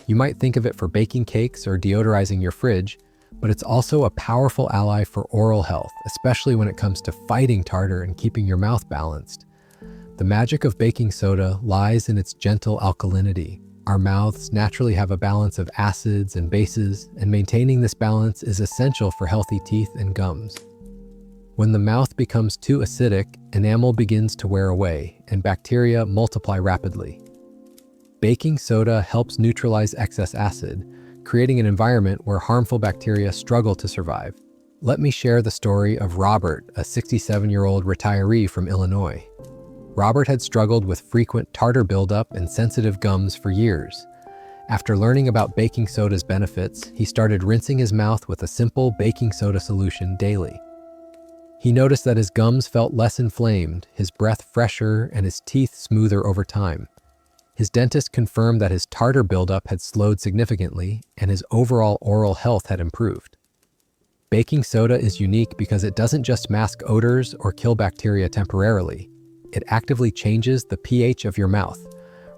You might think of it for baking cakes or deodorizing your fridge, but it's also a powerful ally for oral health, especially when it comes to fighting tartar and keeping your mouth balanced. The magic of baking soda lies in its gentle alkalinity. Our mouths naturally have a balance of acids and bases, and maintaining this balance is essential for healthy teeth and gums. When the mouth becomes too acidic, enamel begins to wear away, and bacteria multiply rapidly. Baking soda helps neutralize excess acid, creating an environment where harmful bacteria struggle to survive. Let me share the story of Robert, a 67-year-old retiree from Illinois. Robert had struggled with frequent tartar buildup and sensitive gums for years. After learning about baking soda's benefits, he started rinsing his mouth with a simple baking soda solution daily. He noticed that his gums felt less inflamed, his breath fresher, and his teeth smoother over time. His dentist confirmed that his tartar buildup had slowed significantly, and his overall oral health had improved. Baking soda is unique because it doesn't just mask odors or kill bacteria temporarily. It actively changes the pH of your mouth,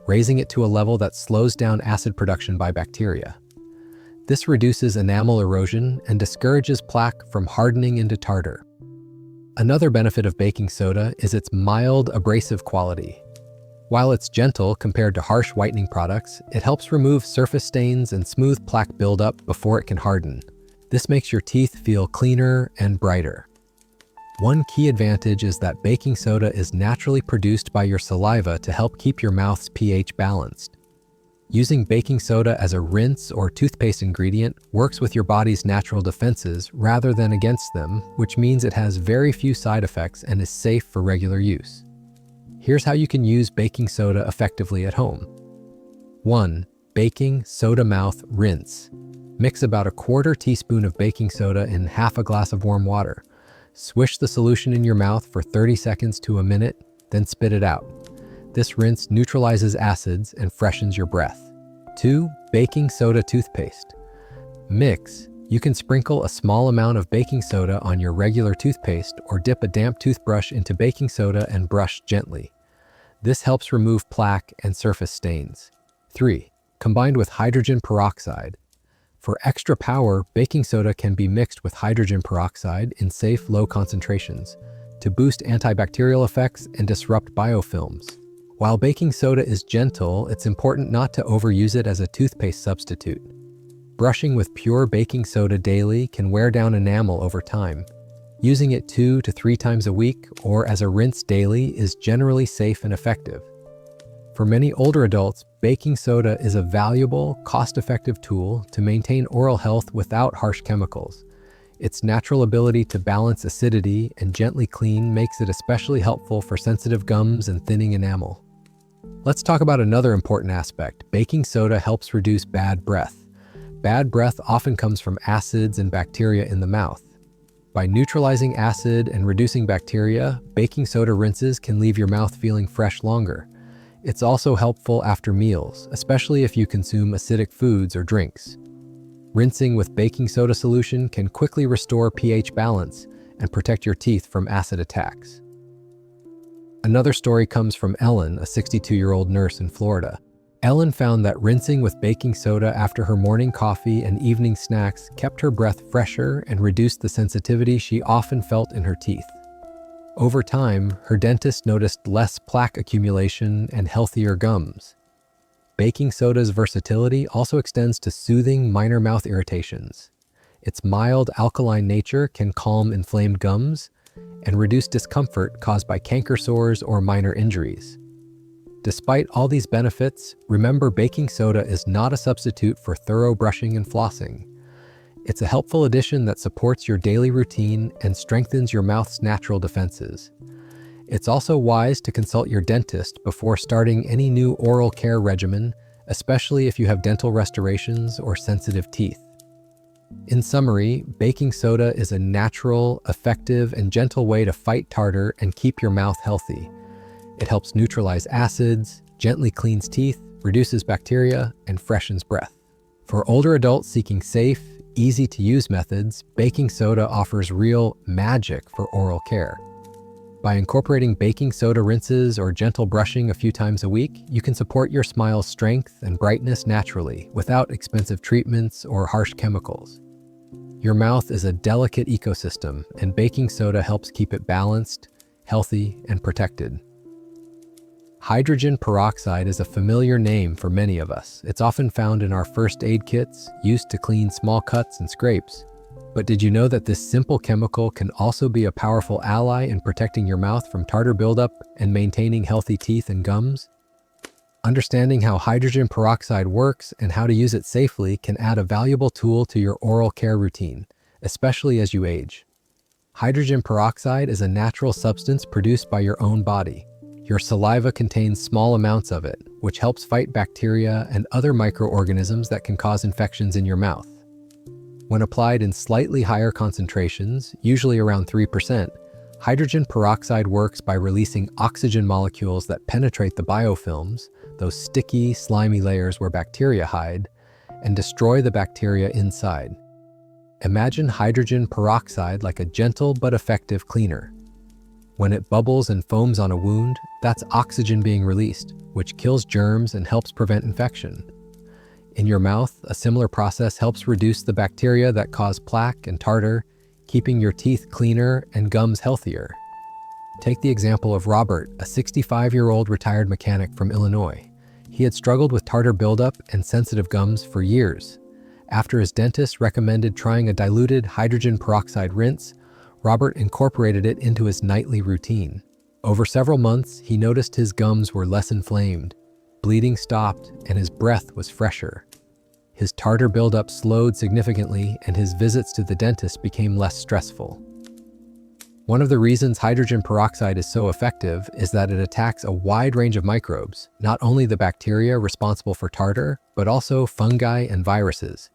raising it to a level that slows down acid production by bacteria. This reduces enamel erosion and discourages plaque from hardening into tartar. Another benefit of baking soda is its mild abrasive quality. While it's gentle compared to harsh whitening products, it helps remove surface stains and smooth plaque buildup before it can harden. This makes your teeth feel cleaner and brighter. One key advantage is that baking soda is naturally produced by your saliva to help keep your mouth's pH balanced. Using baking soda as a rinse or toothpaste ingredient works with your body's natural defenses rather than against them, which means it has very few side effects and is safe for regular use. Here's how you can use baking soda effectively at home. 1. Baking soda mouth rinse. Mix about 1/4 teaspoon of baking soda in half a glass of warm water. Swish the solution in your mouth for 30 seconds to a minute, then spit it out. This rinse neutralizes acids and freshens your breath. 2. Baking soda toothpaste. Mix. You can sprinkle a small amount of baking soda on your regular toothpaste or dip a damp toothbrush into baking soda and brush gently. This helps remove plaque and surface stains. 3. Combined with hydrogen peroxide. For extra power, baking soda can be mixed with hydrogen peroxide in safe, low concentrations to boost antibacterial effects and disrupt biofilms. While baking soda is gentle, it's important not to overuse it as a toothpaste substitute. Brushing with pure baking soda daily can wear down enamel over time. Using it 2 to 3 times a week or as a rinse daily is generally safe and effective. For many older adults, baking soda is a valuable, cost-effective tool to maintain oral health without harsh chemicals. Its natural ability to balance acidity and gently clean makes it especially helpful for sensitive gums and thinning enamel. Let's talk about another important aspect. Baking soda helps reduce bad breath. Bad breath often comes from acids and bacteria in the mouth. By neutralizing acid and reducing bacteria, baking soda rinses can leave your mouth feeling fresh longer. It's also helpful after meals, especially if you consume acidic foods or drinks. Rinsing with baking soda solution can quickly restore pH balance and protect your teeth from acid attacks. Another story comes from Ellen, a 62-year-old nurse in Florida. Ellen found that rinsing with baking soda after her morning coffee and evening snacks kept her breath fresher and reduced the sensitivity she often felt in her teeth. Over time, her dentist noticed less plaque accumulation and healthier gums. Baking soda's versatility also extends to soothing minor mouth irritations. Its mild alkaline nature can calm inflamed gums and reduce discomfort caused by canker sores or minor injuries. Despite all these benefits, remember baking soda is not a substitute for thorough brushing and flossing. It's a helpful addition that supports your daily routine and strengthens your mouth's natural defenses. It's also wise to consult your dentist before starting any new oral care regimen, especially if you have dental restorations or sensitive teeth. In summary, baking soda is a natural, effective, and gentle way to fight tartar and keep your mouth healthy. It helps neutralize acids, gently cleans teeth, reduces bacteria, and freshens breath. For older adults seeking safe, easy-to-use methods, baking soda offers real magic for oral care. By incorporating baking soda rinses or gentle brushing a few times a week, you can support your smile's strength and brightness naturally without expensive treatments or harsh chemicals. Your mouth is a delicate ecosystem, and baking soda helps keep it balanced, healthy, and protected. Hydrogen peroxide is a familiar name for many of us. It's often found in our first aid kits, used to clean small cuts and scrapes. But did you know that this simple chemical can also be a powerful ally in protecting your mouth from tartar buildup and maintaining healthy teeth and gums? Understanding how hydrogen peroxide works and how to use it safely can add a valuable tool to your oral care routine, especially as you age. Hydrogen peroxide is a natural substance produced by your own body. Your saliva contains small amounts of it, which helps fight bacteria and other microorganisms that can cause infections in your mouth. When applied in slightly higher concentrations, usually around 3%, hydrogen peroxide works by releasing oxygen molecules that penetrate the biofilms, those sticky, slimy layers where bacteria hide, and destroy the bacteria inside. Imagine hydrogen peroxide like a gentle but effective cleaner. When it bubbles and foams on a wound, that's oxygen being released, which kills germs and helps prevent infection. In your mouth, a similar process helps reduce the bacteria that cause plaque and tartar, keeping your teeth cleaner and gums healthier. Take the example of Robert, a 65-year-old retired mechanic from Illinois. He had struggled with tartar buildup and sensitive gums for years. After his dentist recommended trying a diluted hydrogen peroxide rinse, Robert incorporated it into his nightly routine. Over several months, he noticed his gums were less inflamed, bleeding stopped, and his breath was fresher. His tartar buildup slowed significantly, and his visits to the dentist became less stressful. One of the reasons hydrogen peroxide is so effective is that it attacks a wide range of microbes, not only the bacteria responsible for tartar, but also fungi and viruses.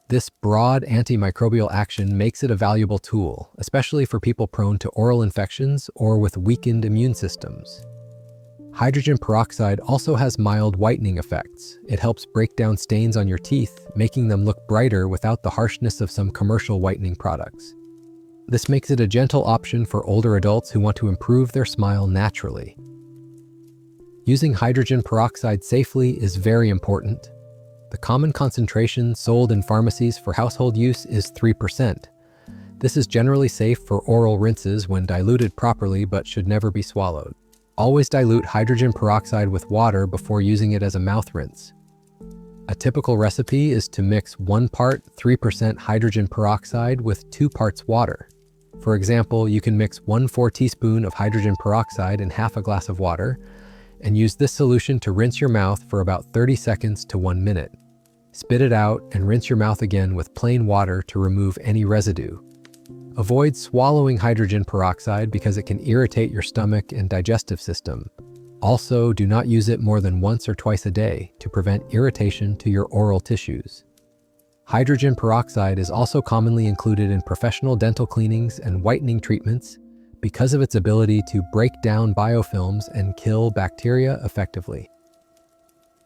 This broad antimicrobial action makes it a valuable tool, especially for people prone to oral infections or with weakened immune systems. Hydrogen peroxide also has mild whitening effects. It helps break down stains on your teeth, making them look brighter without the harshness of some commercial whitening products. This makes it a gentle option for older adults who want to improve their smile naturally. Using hydrogen peroxide safely is very important. The common concentration sold in pharmacies for household use is 3%. This is generally safe for oral rinses when diluted properly, but should never be swallowed. Always dilute hydrogen peroxide with water before using it as a mouth rinse. A typical recipe is to mix 1 part 3% hydrogen peroxide with 2 parts water. For example, you can mix 1/4 teaspoon of hydrogen peroxide in half a glass of water and use this solution to rinse your mouth for about 30 seconds to 1 minute. Spit it out and rinse your mouth again with plain water to remove any residue. Avoid swallowing hydrogen peroxide because it can irritate your stomach and digestive system. Also, do not use it more than once or twice a day to prevent irritation to your oral tissues. Hydrogen peroxide is also commonly included in professional dental cleanings and whitening treatments because of its ability to break down biofilms and kill bacteria effectively.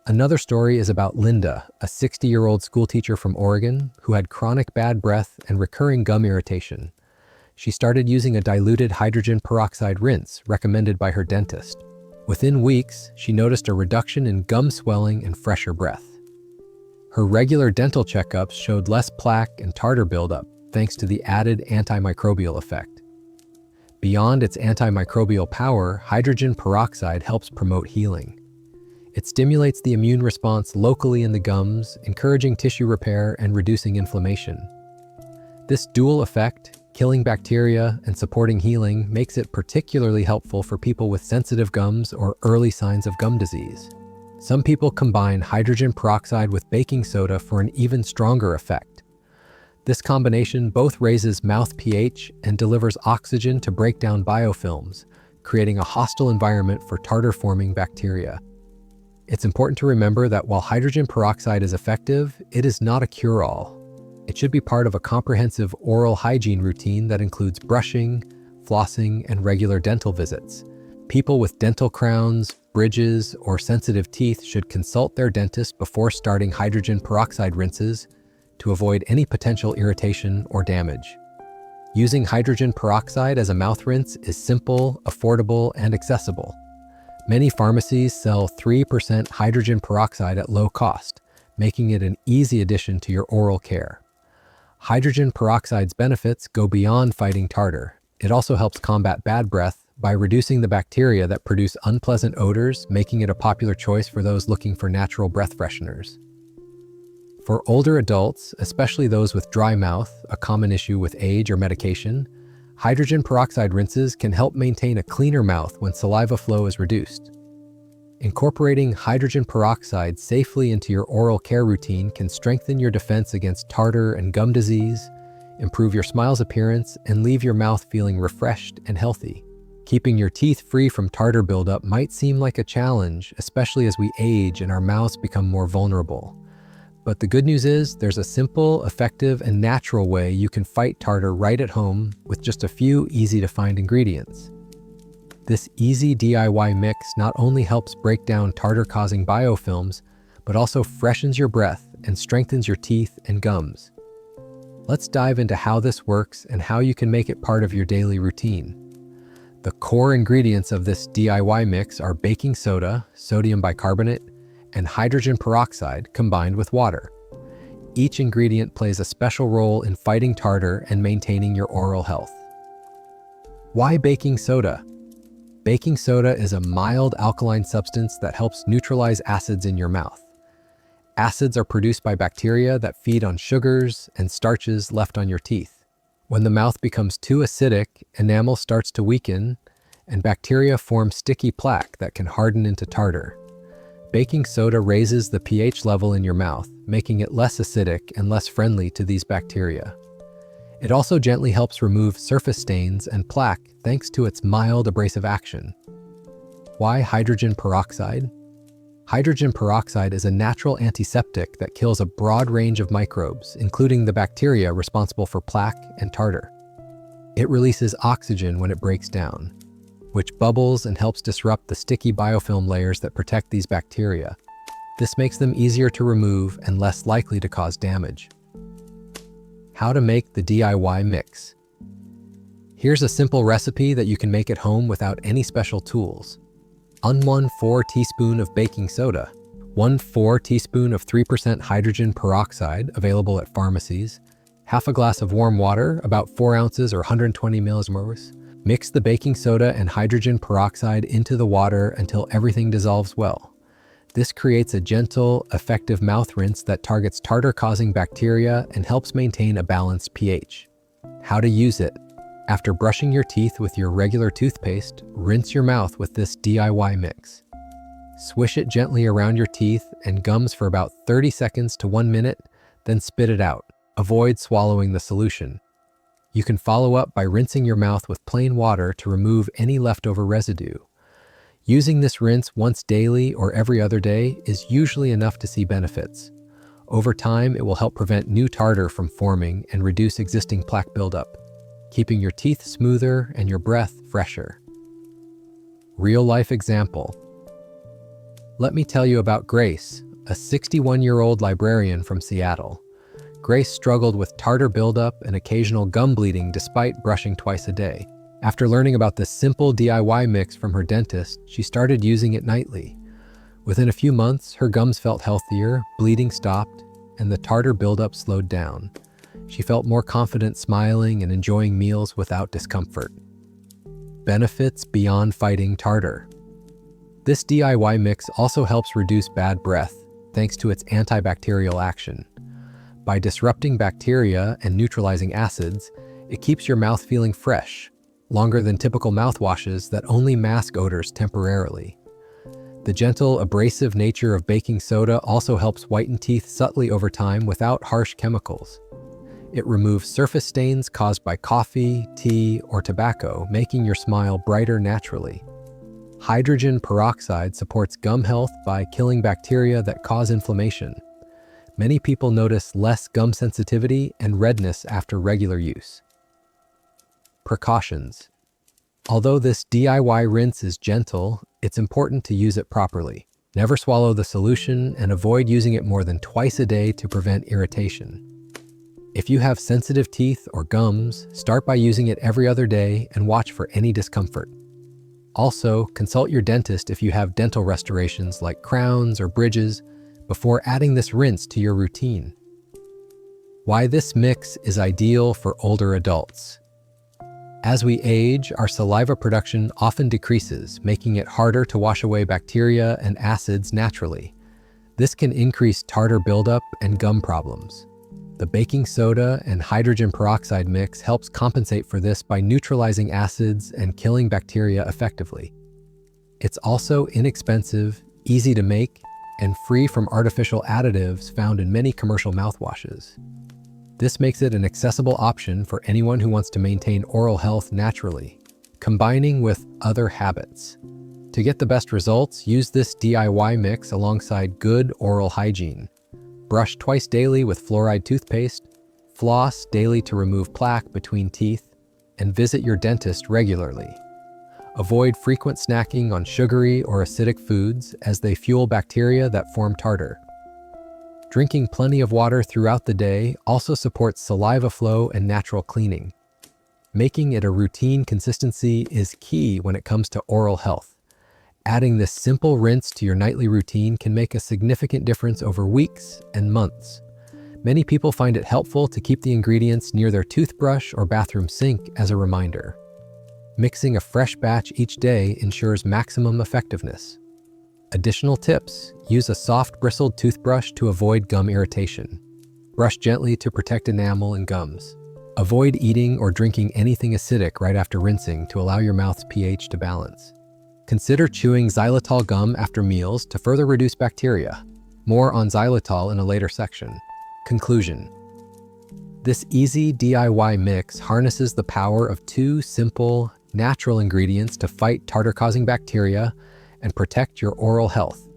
Another story is about Linda, a 60-year-old schoolteacher from Oregon who had chronic bad breath and recurring gum irritation. She started using a diluted hydrogen peroxide rinse recommended by her dentist. Within weeks, she noticed a reduction in gum swelling and fresher breath. Her regular dental checkups showed less plaque and tartar buildup thanks to the added antimicrobial effect. Beyond its antimicrobial power, hydrogen peroxide helps promote healing. It stimulates the immune response locally in the gums, encouraging tissue repair and reducing inflammation. This dual effect, killing bacteria and supporting healing, makes it particularly helpful for people with sensitive gums or early signs of gum disease. Some people combine hydrogen peroxide with baking soda for an even stronger effect. This combination both raises mouth pH and delivers oxygen to break down biofilms, creating a hostile environment for tartar-forming bacteria. It's important to remember that while hydrogen peroxide is effective, it is not a cure-all. It should be part of a comprehensive oral hygiene routine that includes brushing, flossing, and regular dental visits. People with dental crowns, bridges, or sensitive teeth should consult their dentist before starting hydrogen peroxide rinses to avoid any potential irritation or damage. Using hydrogen peroxide as a mouth rinse is simple, affordable, and accessible. Many pharmacies sell 3% hydrogen peroxide at low cost, making it an easy addition to your oral care. Hydrogen peroxide's benefits go beyond fighting tartar. It also helps combat bad breath by reducing the bacteria that produce unpleasant odors, making it a popular choice for those looking for natural breath fresheners. For older adults, especially those with dry mouth, a common issue with age or medication, hydrogen peroxide rinses can help maintain a cleaner mouth when saliva flow is reduced. Incorporating hydrogen peroxide safely into your oral care routine can strengthen your defense against tartar and gum disease, improve your smile's appearance, and leave your mouth feeling refreshed and healthy. Keeping your teeth free from tartar buildup might seem like a challenge, especially as we age and our mouths become more vulnerable. But the good news is there's a simple, effective, and natural way you can fight tartar right at home with just a few easy-to-find ingredients. This easy DIY mix not only helps break down tartar-causing biofilms, but also freshens your breath and strengthens your teeth and gums. Let's dive into how this works and how you can make it part of your daily routine. The core ingredients of this DIY mix are baking soda, sodium bicarbonate, and hydrogen peroxide combined with water. Each ingredient plays a special role in fighting tartar and maintaining your oral health. Why baking soda? Baking soda is a mild alkaline substance that helps neutralize acids in your mouth. Acids are produced by bacteria that feed on sugars and starches left on your teeth. When the mouth becomes too acidic, enamel starts to weaken, and bacteria form sticky plaque that can harden into tartar. Baking soda raises the pH level in your mouth, making it less acidic and less friendly to these bacteria. It also gently helps remove surface stains and plaque thanks to its mild abrasive action. Why hydrogen peroxide? Hydrogen peroxide is a natural antiseptic that kills a broad range of microbes, including the bacteria responsible for plaque and tartar. It releases oxygen when it breaks down, which bubbles and helps disrupt the sticky biofilm layers that protect these bacteria. This makes them easier to remove and less likely to cause damage. How to make the DIY mix. Here's a simple recipe that you can make at home without any special tools. 1/4 teaspoon of baking soda, 1/4 teaspoon of 3% hydrogen peroxide available at pharmacies, half a glass of warm water, about 4 ounces or 120 milliliters. Mix the baking soda and hydrogen peroxide into the water until everything dissolves well. This creates a gentle, effective mouth rinse that targets tartar-causing bacteria and helps maintain a balanced pH. How to use it. After brushing your teeth with your regular toothpaste, rinse your mouth with this DIY mix. Swish it gently around your teeth and gums for about 30 seconds to 1 minute, then spit it out. Avoid swallowing the solution. You can follow up by rinsing your mouth with plain water to remove any leftover residue. Using this rinse once daily or every other day is usually enough to see benefits. Over time, it will help prevent new tartar from forming and reduce existing plaque buildup, keeping your teeth smoother and your breath fresher. Real-life example. Let me tell you about Grace, a 61-year-old librarian from Seattle. Grace struggled with tartar buildup and occasional gum bleeding despite brushing twice a day. After learning about this simple DIY mix from her dentist, she started using it nightly. Within a few months, her gums felt healthier, bleeding stopped, and the tartar buildup slowed down. She felt more confident smiling and enjoying meals without discomfort. Benefits beyond fighting tartar. This DIY mix also helps reduce bad breath, thanks to its antibacterial action. By disrupting bacteria and neutralizing acids, it keeps your mouth feeling fresh, longer than typical mouthwashes that only mask odors temporarily. The gentle, abrasive nature of baking soda also helps whiten teeth subtly over time without harsh chemicals. It removes surface stains caused by coffee, tea, or tobacco, making your smile brighter naturally. Hydrogen peroxide supports gum health by killing bacteria that cause inflammation. Many people notice less gum sensitivity and redness after regular use. Precautions. Although this DIY rinse is gentle, it's important to use it properly. Never swallow the solution and avoid using it more than twice a day to prevent irritation. If you have sensitive teeth or gums, start by using it every other day and watch for any discomfort. Also, consult your dentist if you have dental restorations like crowns or bridges before adding this rinse to your routine. Why this mix is ideal for older adults. As we age, our saliva production often decreases, making it harder to wash away bacteria and acids naturally. This can increase tartar buildup and gum problems. The baking soda and hydrogen peroxide mix helps compensate for this by neutralizing acids and killing bacteria effectively. It's also inexpensive, easy to make, and free from artificial additives found in many commercial mouthwashes. This makes it an accessible option for anyone who wants to maintain oral health naturally, combining with other habits. To get the best results, use this DIY mix alongside good oral hygiene. Brush twice daily with fluoride toothpaste, floss daily to remove plaque between teeth, and visit your dentist regularly. Avoid frequent snacking on sugary or acidic foods as they fuel bacteria that form tartar. Drinking plenty of water throughout the day also supports saliva flow and natural cleaning. Making it a routine consistency is key when it comes to oral health. Adding this simple rinse to your nightly routine can make a significant difference over weeks and months. Many people find it helpful to keep the ingredients near their toothbrush or bathroom sink as a reminder. Mixing a fresh batch each day ensures maximum effectiveness. Additional tips: use a soft bristled toothbrush to avoid gum irritation. Brush gently to protect enamel and gums. Avoid eating or drinking anything acidic right after rinsing to allow your mouth's pH to balance. Consider chewing xylitol gum after meals to further reduce bacteria. More on xylitol in a later section. Conclusion: this easy DIY mix harnesses the power of two simple, natural ingredients to fight tartar-causing bacteria and protect your oral health.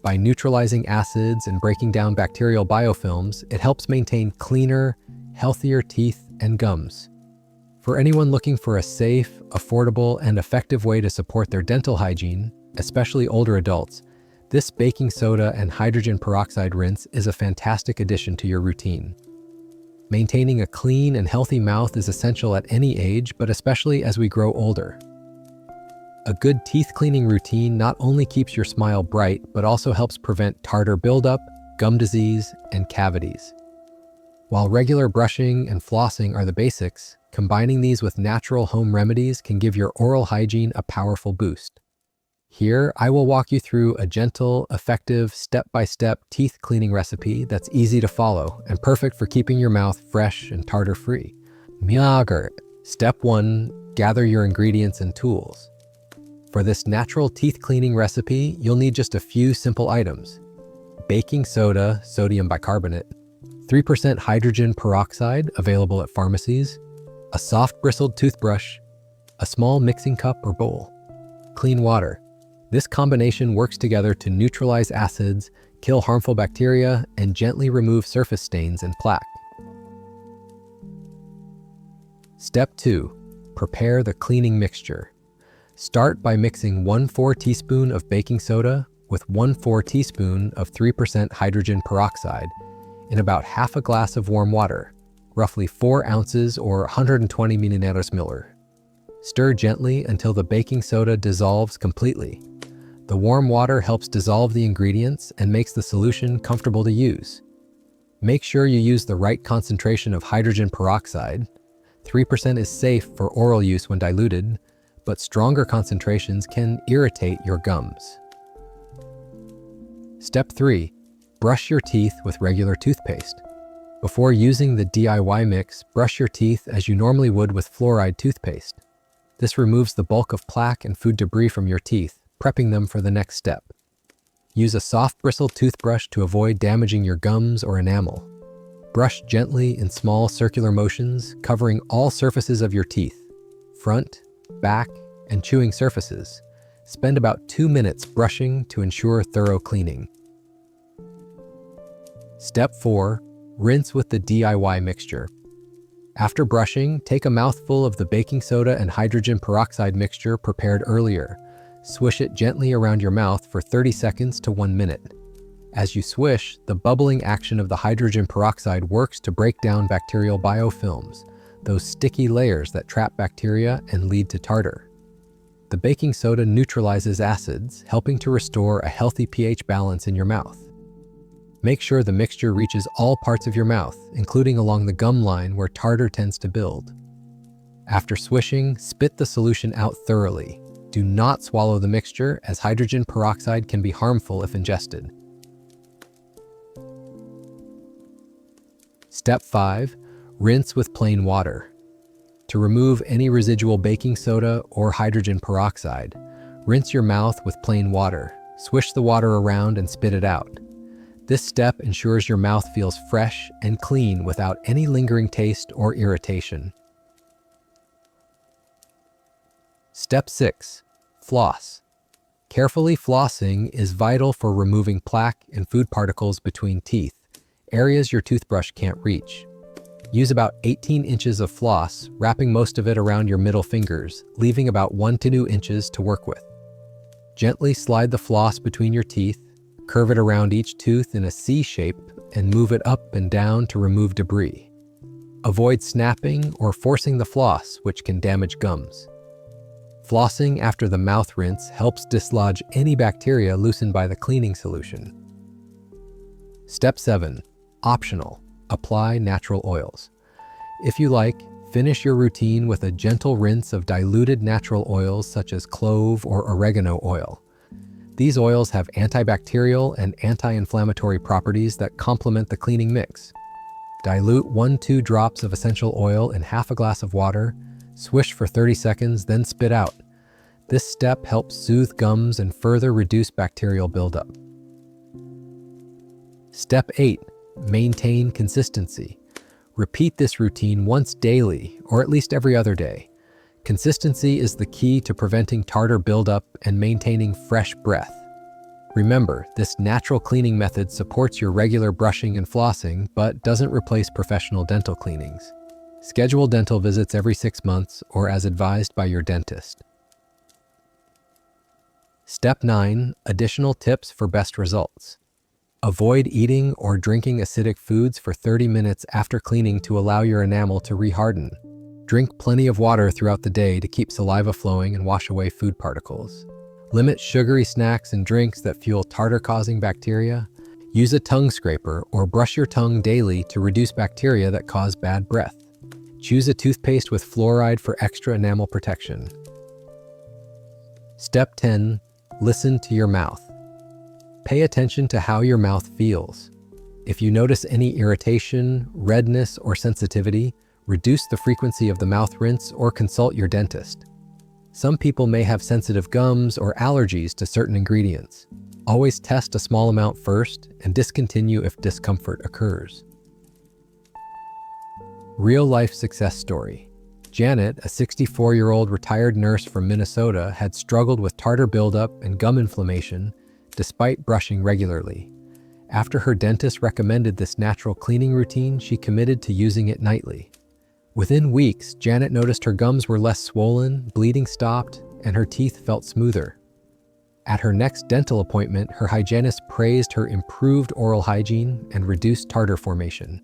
By neutralizing acids and breaking down bacterial biofilms, it helps maintain cleaner, healthier teeth and gums. For anyone looking for a safe, affordable, and effective way to support their dental hygiene, especially older adults, this baking soda and hydrogen peroxide rinse is a fantastic addition to your routine. Maintaining a clean and healthy mouth is essential at any age, but especially as we grow older. A good teeth cleaning routine not only keeps your smile bright, but also helps prevent tartar buildup, gum disease, and cavities. While regular brushing and flossing are the basics, combining these with natural home remedies can give your oral hygiene a powerful boost. Here, I will walk you through a gentle, effective, step-by-step teeth cleaning recipe that's easy to follow and perfect for keeping your mouth fresh and tartar-free. Step 1. Gather your ingredients and tools. For this natural teeth cleaning recipe, you'll need just a few simple items: baking soda, sodium bicarbonate, 3% hydrogen peroxide available at pharmacies, a soft bristled toothbrush, a small mixing cup or bowl, clean water. This combination works together to neutralize acids, kill harmful bacteria, and gently remove surface stains and plaque. Step 2. Prepare the cleaning mixture. Start by mixing 1/4 teaspoon of baking soda with 1/4 teaspoon of 3% hydrogen peroxide in about half a glass of warm water, roughly 4 ounces or 120 milliliters. Stir gently until the baking soda dissolves completely. The warm water helps dissolve the ingredients and makes the solution comfortable to use. Make sure you use the right concentration of hydrogen peroxide. 3% is safe for oral use when diluted, but stronger concentrations can irritate your gums. Step 3. Brush your teeth with regular toothpaste. Before using the DIY mix, brush your teeth as you normally would with fluoride toothpaste. This removes the bulk of plaque and food debris from your teeth, prepping them for the next step. Use a soft bristled toothbrush to avoid damaging your gums or enamel. Brush gently in small circular motions, covering all surfaces of your teeth, front, back, and chewing surfaces. Spend about 2 minutes brushing to ensure thorough cleaning. Step 4. Rinse with the DIY mixture. After brushing, take a mouthful of the baking soda and hydrogen peroxide mixture prepared earlier. Swish it gently around your mouth for 30 seconds to 1 minute. As you swish, the bubbling action of the hydrogen peroxide works to break down bacterial biofilms, those sticky layers that trap bacteria and lead to tartar. The baking soda neutralizes acids, helping to restore a healthy pH balance in your mouth. Make sure the mixture reaches all parts of your mouth, including along the gum line where tartar tends to build. After swishing, spit the solution out thoroughly. Do not swallow the mixture, as hydrogen peroxide can be harmful if ingested. Step 5. Rinse with plain water. To remove any residual baking soda or hydrogen peroxide, rinse your mouth with plain water. Swish the water around and spit it out. This step ensures your mouth feels fresh and clean without any lingering taste or irritation. Step 6. Floss. Carefully flossing is vital for removing plaque and food particles between teeth, areas your toothbrush can't reach. Use about 18 inches of floss, wrapping most of it around your middle fingers, leaving about 1 to 2 inches to work with. Gently slide the floss between your teeth, curve it around each tooth in a C shape, and move it up and down to remove debris. Avoid snapping or forcing the floss, which can damage gums. Flossing after the mouth rinse helps dislodge any bacteria loosened by the cleaning solution. Step 7. Optional. Apply natural oils. If you like, Finish your routine with a gentle rinse of diluted natural oils such as clove or oregano oil. These oils have antibacterial and anti-inflammatory properties that complement the cleaning mix. Dilute 1-2 drops of essential oil in half a glass of water, swish for 30 seconds, then spit out. This step helps soothe gums and further reduce bacterial buildup. Step 8. Maintain consistency. Repeat this routine once daily, or at least every other day. Consistency is the key to preventing tartar buildup and maintaining fresh breath. Remember, this natural cleaning method supports your regular brushing and flossing, but doesn't replace professional dental cleanings. Schedule dental visits every 6 months or as advised by your dentist. Step 9. Additional tips for best results. Avoid eating or drinking acidic foods for 30 minutes after cleaning to allow your enamel to reharden. Drink plenty of water throughout the day to keep saliva flowing and wash away food particles. Limit sugary snacks and drinks that fuel tartar-causing bacteria. Use a tongue scraper or brush your tongue daily to reduce bacteria that cause bad breath. Choose a toothpaste with fluoride for extra enamel protection. Step 10. Listen to your mouth. Pay attention to how your mouth feels. If you notice any irritation, redness, or sensitivity, reduce the frequency of the mouth rinse or consult your dentist. Some people may have sensitive gums or allergies to certain ingredients. Always test a small amount first and discontinue if discomfort occurs. Real-life success story. Janet, a 64-year-old retired nurse from Minnesota, had struggled with tartar buildup and gum inflammation despite brushing regularly. After her dentist recommended this natural cleaning routine, she committed to using it nightly. Within weeks, Janet noticed her gums were less swollen, bleeding stopped, and her teeth felt smoother. At her next dental appointment, her hygienist praised her improved oral hygiene and reduced tartar formation.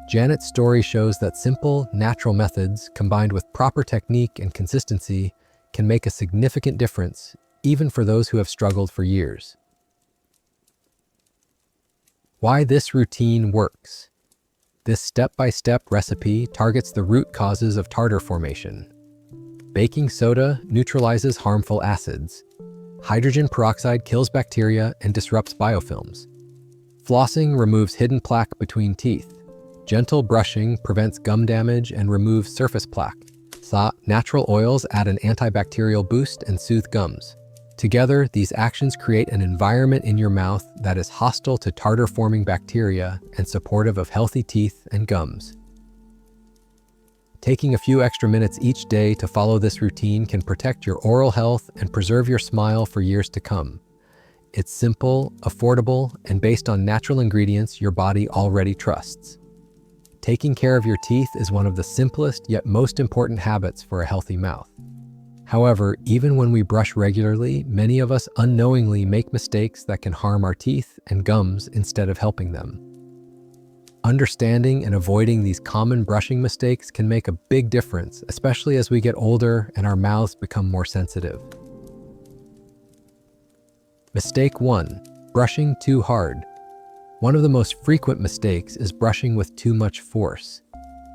Janet's story shows that simple, natural methods, combined with proper technique and consistency, can make a significant difference, even for those who have struggled for years. Why this routine works. This step-by-step recipe targets the root causes of tartar formation. Baking soda neutralizes harmful acids. Hydrogen peroxide kills bacteria and disrupts biofilms. Flossing removes hidden plaque between teeth. Gentle brushing prevents gum damage and removes surface plaque. Natural oils add an antibacterial boost and soothe gums. Together, these actions create an environment in your mouth that is hostile to tartar-forming bacteria and supportive of healthy teeth and gums. Taking a few extra minutes each day to follow this routine can protect your oral health and preserve your smile for years to come. It's simple, affordable, and based on natural ingredients your body already trusts. Taking care of your teeth is one of the simplest yet most important habits for a healthy mouth. However, even when we brush regularly, many of us unknowingly make mistakes that can harm our teeth and gums instead of helping them. Understanding and avoiding these common brushing mistakes can make a big difference, especially as we get older and our mouths become more sensitive. Mistake 1. Brushing too hard. One of the most frequent mistakes is brushing with too much force.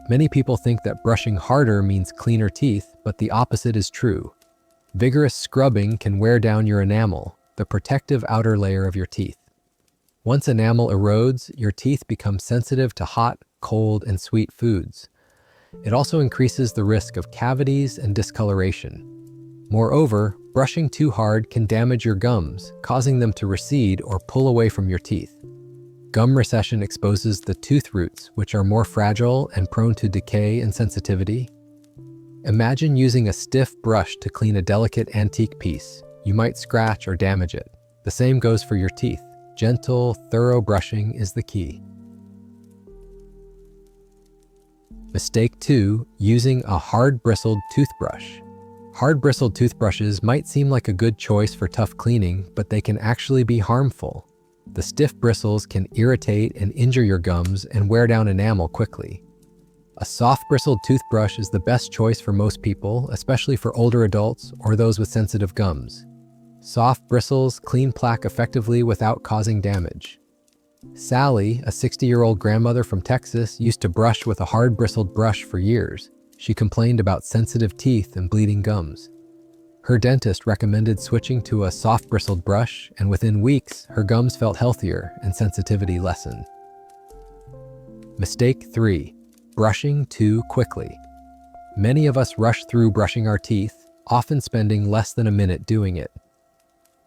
Many people think that brushing harder means cleaner teeth, but the opposite is true. Vigorous scrubbing can wear down your enamel, the protective outer layer of your teeth. Once enamel erodes, your teeth become sensitive to hot, cold, and sweet foods. It also increases the risk of cavities and discoloration. Moreover, brushing too hard can damage your gums, causing them to recede or pull away from your teeth. Gum recession exposes the tooth roots, which are more fragile and prone to decay and sensitivity. Imagine using a stiff brush to clean a delicate antique piece. You might scratch or damage it. The same goes for your teeth. Gentle, thorough brushing is the key. Mistake 2. Using a hard-bristled toothbrush. Hard-bristled toothbrushes might seem like a good choice for tough cleaning, but they can actually be harmful. The stiff bristles can irritate and injure your gums and wear down enamel quickly. A soft bristled toothbrush is the best choice for most people, especially for older adults or those with sensitive gums. Soft bristles clean plaque effectively without causing damage. Sally, a 60-year-old grandmother from Texas, used to brush with a hard bristled brush for years. She complained about sensitive teeth and bleeding gums. Her dentist recommended switching to a soft-bristled brush, and within weeks, her gums felt healthier and sensitivity lessened. Mistake 3. Brushing too quickly. Many of us rush through brushing our teeth, often spending less than a minute doing it.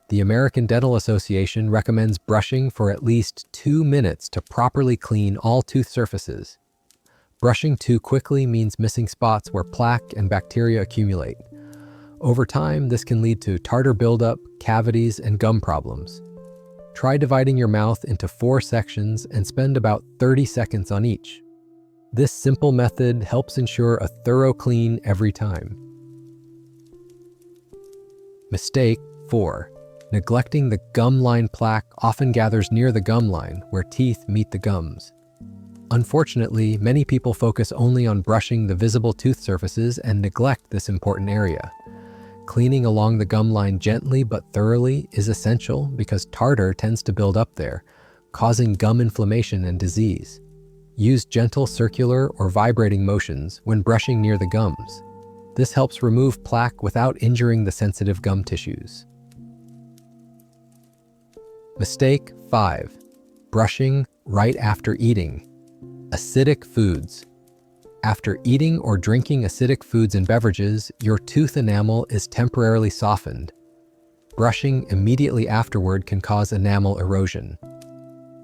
The American Dental Association recommends brushing for at least 2 minutes to properly clean all tooth surfaces. Brushing too quickly means missing spots where plaque and bacteria accumulate. Over time, this can lead to tartar buildup, cavities, and gum problems. Try dividing your mouth into 4 sections and spend about 30 seconds on each. This simple method helps ensure a thorough clean every time. Mistake 4. Neglecting the gum line. Plaque often gathers near the gum line, where teeth meet the gums. Unfortunately, many people focus only on brushing the visible tooth surfaces and neglect this important area. Cleaning along the gum line gently but thoroughly is essential because tartar tends to build up there, causing gum inflammation and disease. Use gentle circular or vibrating motions when brushing near the gums. This helps remove plaque without injuring the sensitive gum tissues. Mistake 5. Brushing right after eating. Acidic foods. After eating or drinking acidic foods and beverages, your tooth enamel is temporarily softened. Brushing immediately afterward can cause enamel erosion.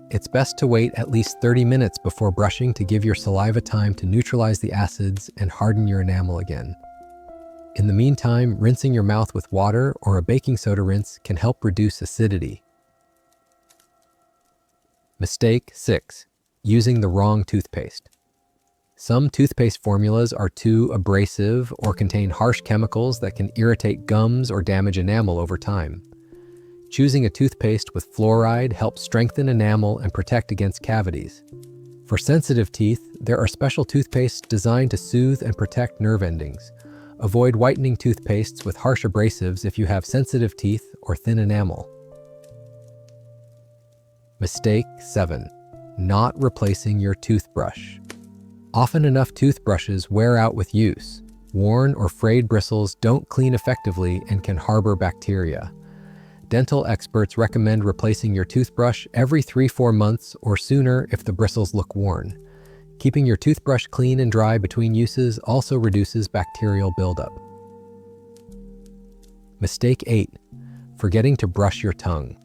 It's best to wait at least 30 minutes before brushing to give your saliva time to neutralize the acids and harden your enamel again. In the meantime, rinsing your mouth with water or a baking soda rinse can help reduce acidity. Mistake 6. Using the wrong toothpaste. Some toothpaste formulas are too abrasive or contain harsh chemicals that can irritate gums or damage enamel over time. Choosing a toothpaste with fluoride helps strengthen enamel and protect against cavities. For sensitive teeth, there are special toothpastes designed to soothe and protect nerve endings. Avoid whitening toothpastes with harsh abrasives if you have sensitive teeth or thin enamel. Mistake 7. Not replacing your toothbrush. Often enough toothbrushes wear out with use. Worn or frayed bristles don't clean effectively and can harbor bacteria. Dental experts recommend replacing your toothbrush every 3-4 months or sooner if the bristles look worn. Keeping your toothbrush clean and dry between uses also reduces bacterial buildup. Mistake 8. Forgetting to brush your tongue.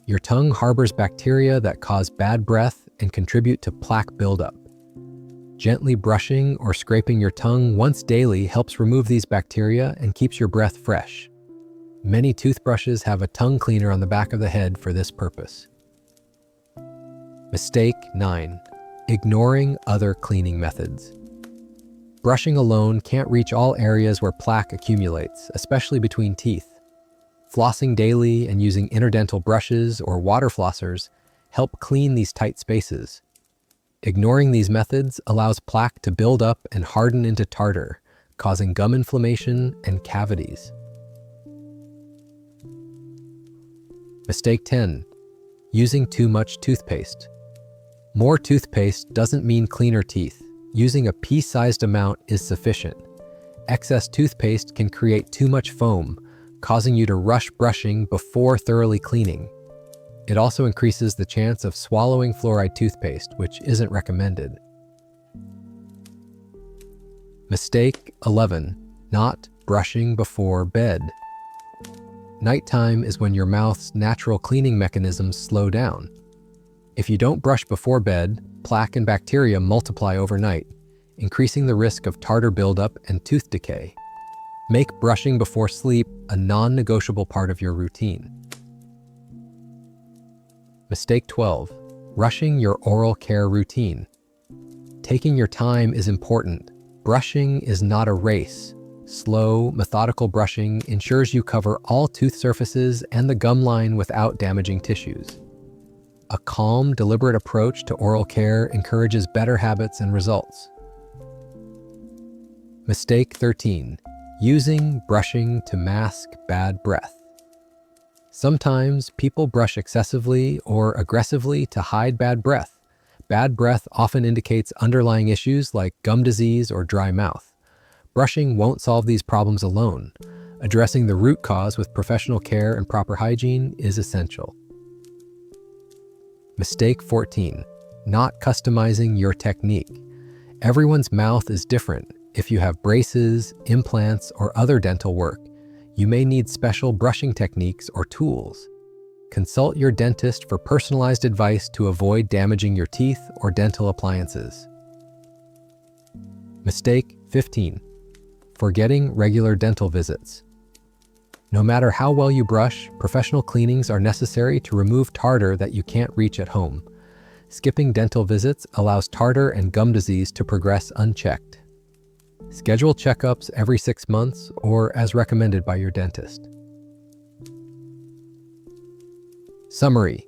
Your tongue harbors bacteria that cause bad breath and contribute to plaque buildup. Gently brushing or scraping your tongue once daily helps remove these bacteria and keeps your breath fresh. Many toothbrushes have a tongue cleaner on the back of the head for this purpose. Mistake 9. Ignoring other cleaning methods. Brushing alone can't reach all areas where plaque accumulates, especially between teeth. Flossing daily and using interdental brushes or water flossers help clean these tight spaces. Ignoring these methods allows plaque to build up and harden into tartar, causing gum inflammation and cavities. Mistake 10. Using too much toothpaste. More toothpaste doesn't mean cleaner teeth. Using a pea-sized amount is sufficient. Excess toothpaste can create too much foam, causing you to rush brushing before thoroughly cleaning. It also increases the chance of swallowing fluoride toothpaste, which isn't recommended. Mistake 11. Not brushing before bed. Nighttime is when your mouth's natural cleaning mechanisms slow down. If you don't brush before bed, plaque and bacteria multiply overnight, increasing the risk of tartar buildup and tooth decay. Make brushing before sleep a non-negotiable part of your routine. Mistake 12. Rushing your oral care routine. Taking your time is important. Brushing is not a race. Slow, methodical brushing ensures you cover all tooth surfaces and the gum line without damaging tissues. A calm, deliberate approach to oral care encourages better habits and results. Mistake 13. Using brushing to mask bad breath. Sometimes people brush excessively or aggressively to hide bad breath. Bad breath often indicates underlying issues like gum disease or dry mouth. Brushing won't solve these problems alone. Addressing the root cause with professional care and proper hygiene is essential. Mistake 14. Not customizing your technique. Everyone's mouth is different. If you have braces, implants, or other dental work, you may need special brushing techniques or tools. Consult your dentist for personalized advice to avoid damaging your teeth or dental appliances. Mistake 15. Forgetting regular dental visits. No matter how well you brush, professional cleanings are necessary to remove tartar that you can't reach at home. Skipping dental visits allows tartar and gum disease to progress unchecked. Schedule checkups every 6 months or as recommended by your dentist. Summary.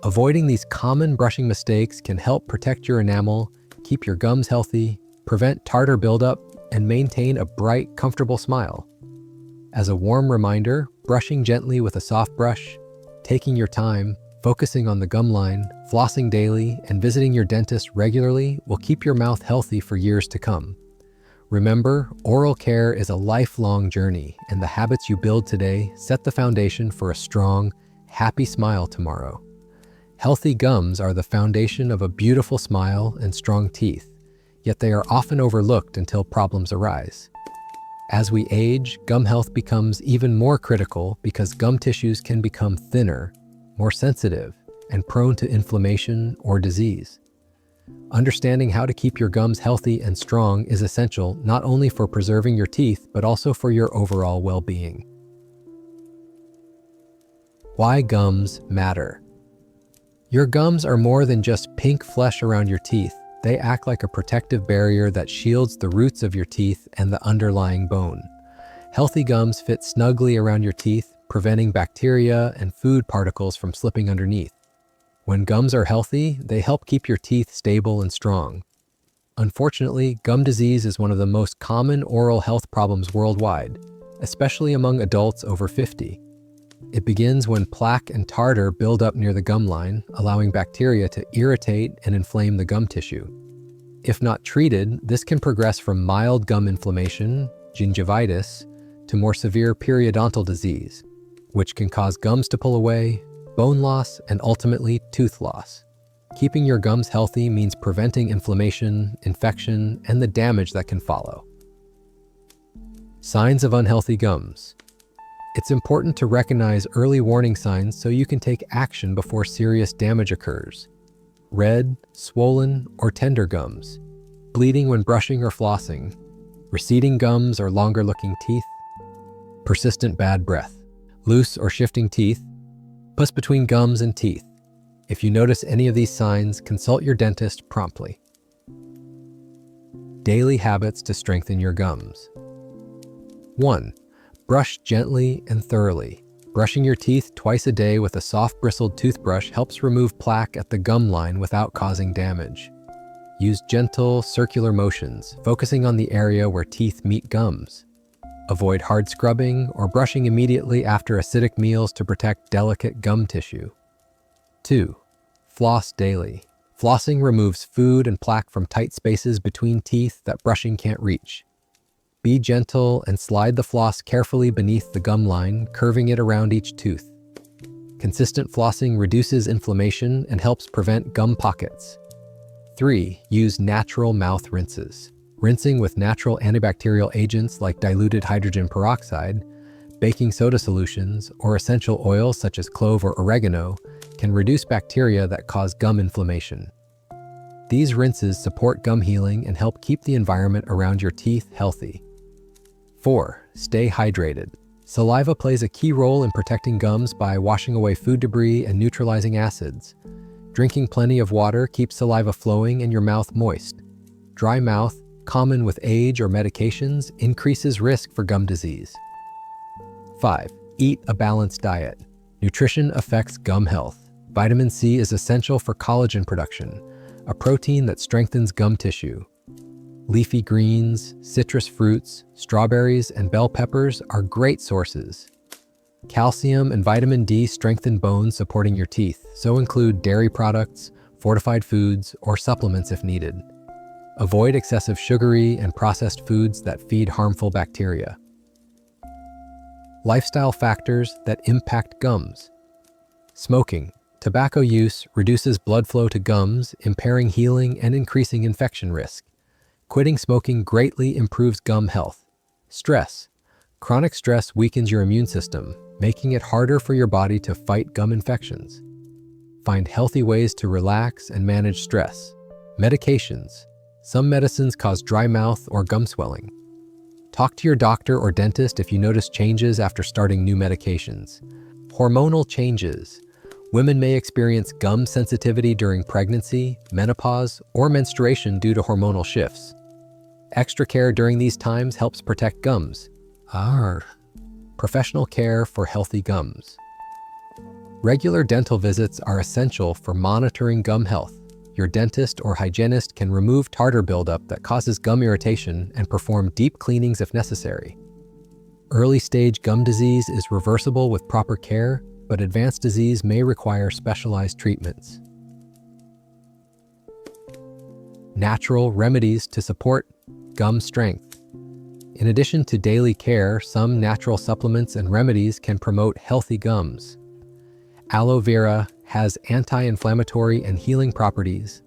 Avoiding these common brushing mistakes can help protect your enamel, keep your gums healthy, prevent tartar buildup, and maintain a bright, comfortable smile. As a warm reminder, brushing gently with a soft brush, taking your time, focusing on the gum line, flossing daily, and visiting your dentist regularly will keep your mouth healthy for years to come. Remember, oral care is a lifelong journey, and the habits you build today set the foundation for a strong, happy smile tomorrow. Healthy gums are the foundation of a beautiful smile and strong teeth, yet they are often overlooked until problems arise. As we age, gum health becomes even more critical because gum tissues can become thinner, more sensitive, and prone to inflammation or disease. Understanding how to keep your gums healthy and strong is essential not only for preserving your teeth, but also for your overall well-being. Why gums matter. Your gums are more than just pink flesh around your teeth. They act like a protective barrier that shields the roots of your teeth and the underlying bone. Healthy gums fit snugly around your teeth, preventing bacteria and food particles from slipping underneath. When gums are healthy, they help keep your teeth stable and strong. Unfortunately, gum disease is one of the most common oral health problems worldwide, especially among adults over 50. It begins when plaque and tartar build up near the gum line, allowing bacteria to irritate and inflame the gum tissue. If not treated, this can progress from mild gum inflammation, gingivitis, to more severe periodontal disease, which can cause gums to pull away, bone loss, and ultimately tooth loss. Keeping your gums healthy means preventing inflammation, infection, and the damage that can follow. Signs of unhealthy gums. It's important to recognize early warning signs so you can take action before serious damage occurs. Red, swollen, or tender gums, bleeding when brushing or flossing, receding gums or longer-looking teeth, persistent bad breath, loose or shifting teeth, pus between gums and teeth. If you notice any of these signs, consult your dentist promptly. Daily habits to strengthen your gums. 1. Brush gently and thoroughly. Brushing your teeth twice a day with a soft bristled toothbrush helps remove plaque at the gum line without causing damage. Use gentle, circular motions, focusing on the area where teeth meet gums. Avoid hard scrubbing or brushing immediately after acidic meals to protect delicate gum tissue. 2. Floss daily. Flossing removes food and plaque from tight spaces between teeth that brushing can't reach. Be gentle and slide the floss carefully beneath the gum line, curving it around each tooth. Consistent flossing reduces inflammation and helps prevent gum pockets. 3. Use natural mouth rinses. Rinsing with natural antibacterial agents like diluted hydrogen peroxide, baking soda solutions, or essential oils such as clove or oregano can reduce bacteria that cause gum inflammation. These rinses support gum healing and help keep the environment around your teeth healthy. 4. Stay hydrated. Saliva plays a key role in protecting gums by washing away food debris and neutralizing acids. Drinking plenty of water keeps saliva flowing and your mouth moist. Dry mouth, common with age or medications, increases risk for gum disease. 5. Eat a balanced diet. Nutrition affects gum health. Vitamin C is essential for collagen production, a protein that strengthens gum tissue. Leafy greens, citrus fruits, strawberries, and bell peppers are great sources. Calcium and vitamin D strengthen bones supporting your teeth, so include dairy products, fortified foods, or supplements if needed. Avoid excessive sugary and processed foods that feed harmful bacteria. Lifestyle factors that impact gums. Smoking. Tobacco use reduces blood flow to gums, impairing healing and increasing infection risk. Quitting smoking greatly improves gum health. Stress. Chronic stress weakens your immune system, making it harder for your body to fight gum infections. Find healthy ways to relax and manage stress. Medications. Some medicines cause dry mouth or gum swelling. Talk to your doctor or dentist if you notice changes after starting new medications. Hormonal changes. Women may experience gum sensitivity during pregnancy, menopause, or menstruation due to hormonal shifts. Extra care during these times helps protect gums. Professional care for healthy gums. Regular dental visits are essential for monitoring gum health. Your dentist or hygienist can remove tartar buildup that causes gum irritation and perform deep cleanings if necessary. Early-stage gum disease is reversible with proper care, but advanced disease may require specialized treatments. Natural remedies to support gum strength. In addition to daily care, some natural supplements and remedies can promote healthy gums. Aloe vera has anti-inflammatory and healing properties.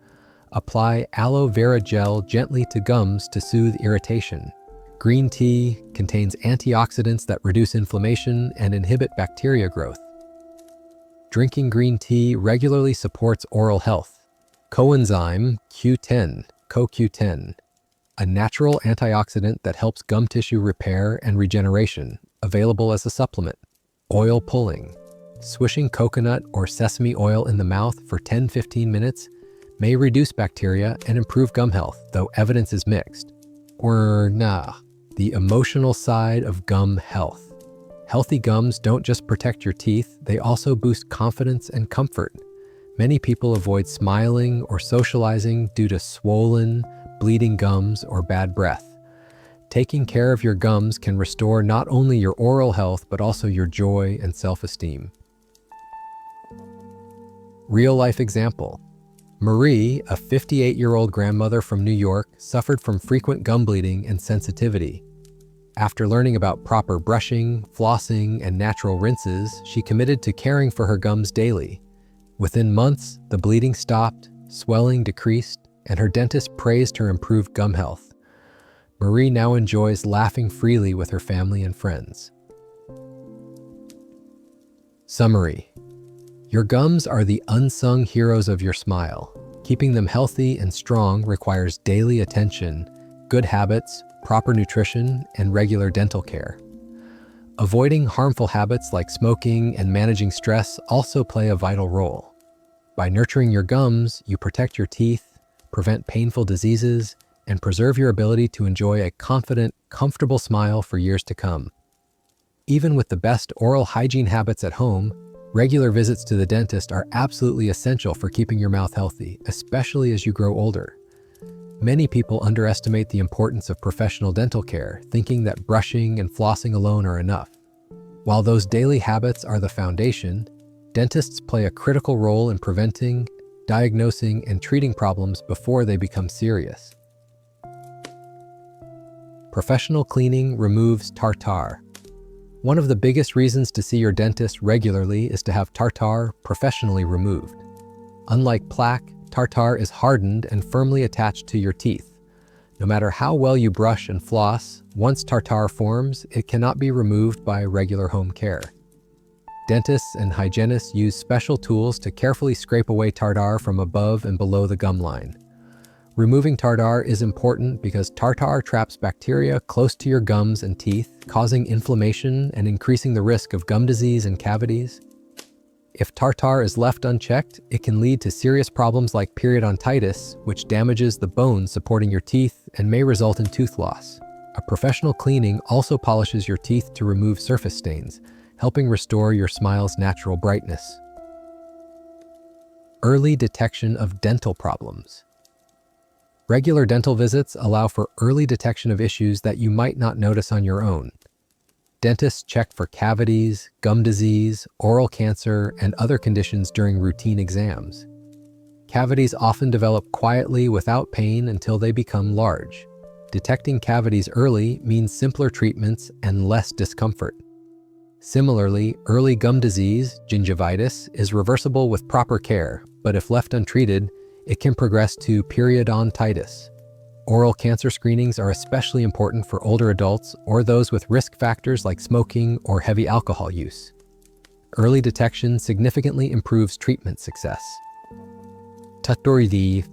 Apply aloe vera gel gently to gums to soothe irritation. Green tea contains antioxidants that reduce inflammation and inhibit bacteria growth. Drinking green tea regularly supports oral health. Coenzyme Q10, CoQ10, a natural antioxidant that helps gum tissue repair and regeneration, available as a supplement. Oil pulling. Swishing coconut or sesame oil in the mouth for 10-15 minutes may reduce bacteria and improve gum health, though evidence is mixed. The emotional side of gum health. Healthy gums don't just protect your teeth, they also boost confidence and comfort. Many people avoid smiling or socializing due to swollen, bleeding gums or bad breath. Taking care of your gums can restore not only your oral health, but also your joy and self-esteem. Real-life example. Marie, a 58-year-old grandmother from New York, suffered from frequent gum bleeding and sensitivity. After learning about proper brushing, flossing, and natural rinses, she committed to caring for her gums daily. Within months, the bleeding stopped, swelling decreased, and her dentist praised her improved gum health. Marie now enjoys laughing freely with her family and friends. Summary. Your gums are the unsung heroes of your smile. Keeping them healthy and strong requires daily attention, good habits, proper nutrition, and regular dental care. Avoiding harmful habits like smoking and managing stress also play a vital role. By nurturing your gums, you protect your teeth, prevent painful diseases, and preserve your ability to enjoy a confident, comfortable smile for years to come. Even with the best oral hygiene habits at home, regular visits to the dentist are absolutely essential for keeping your mouth healthy, especially as you grow older. Many people underestimate the importance of professional dental care, thinking that brushing and flossing alone are enough. While those daily habits are the foundation, dentists play a critical role in preventing, diagnosing, and treating problems before they become serious. Professional cleaning removes tartar. One of the biggest reasons to see your dentist regularly is to have tartar professionally removed. Unlike plaque, tartar is hardened and firmly attached to your teeth. No matter how well you brush and floss, once tartar forms, it cannot be removed by regular home care. Dentists and hygienists use special tools to carefully scrape away tartar from above and below the gum line. Removing tartar is important because tartar traps bacteria close to your gums and teeth, causing inflammation and increasing the risk of gum disease and cavities. If tartar is left unchecked, it can lead to serious problems like periodontitis, which damages the bones supporting your teeth and may result in tooth loss. A professional cleaning also polishes your teeth to remove surface stains, helping restore your smile's natural brightness. Early detection of dental problems. Regular dental visits allow for early detection of issues that you might not notice on your own. Dentists check for cavities, gum disease, oral cancer, and other conditions during routine exams. Cavities often develop quietly without pain until they become large. Detecting cavities early means simpler treatments and less discomfort. Similarly, early gum disease, gingivitis, is reversible with proper care, but if left untreated, it can progress to periodontitis. Oral cancer screenings are especially important for older adults or those with risk factors like smoking or heavy alcohol use. Early detection significantly improves treatment success. Tartar,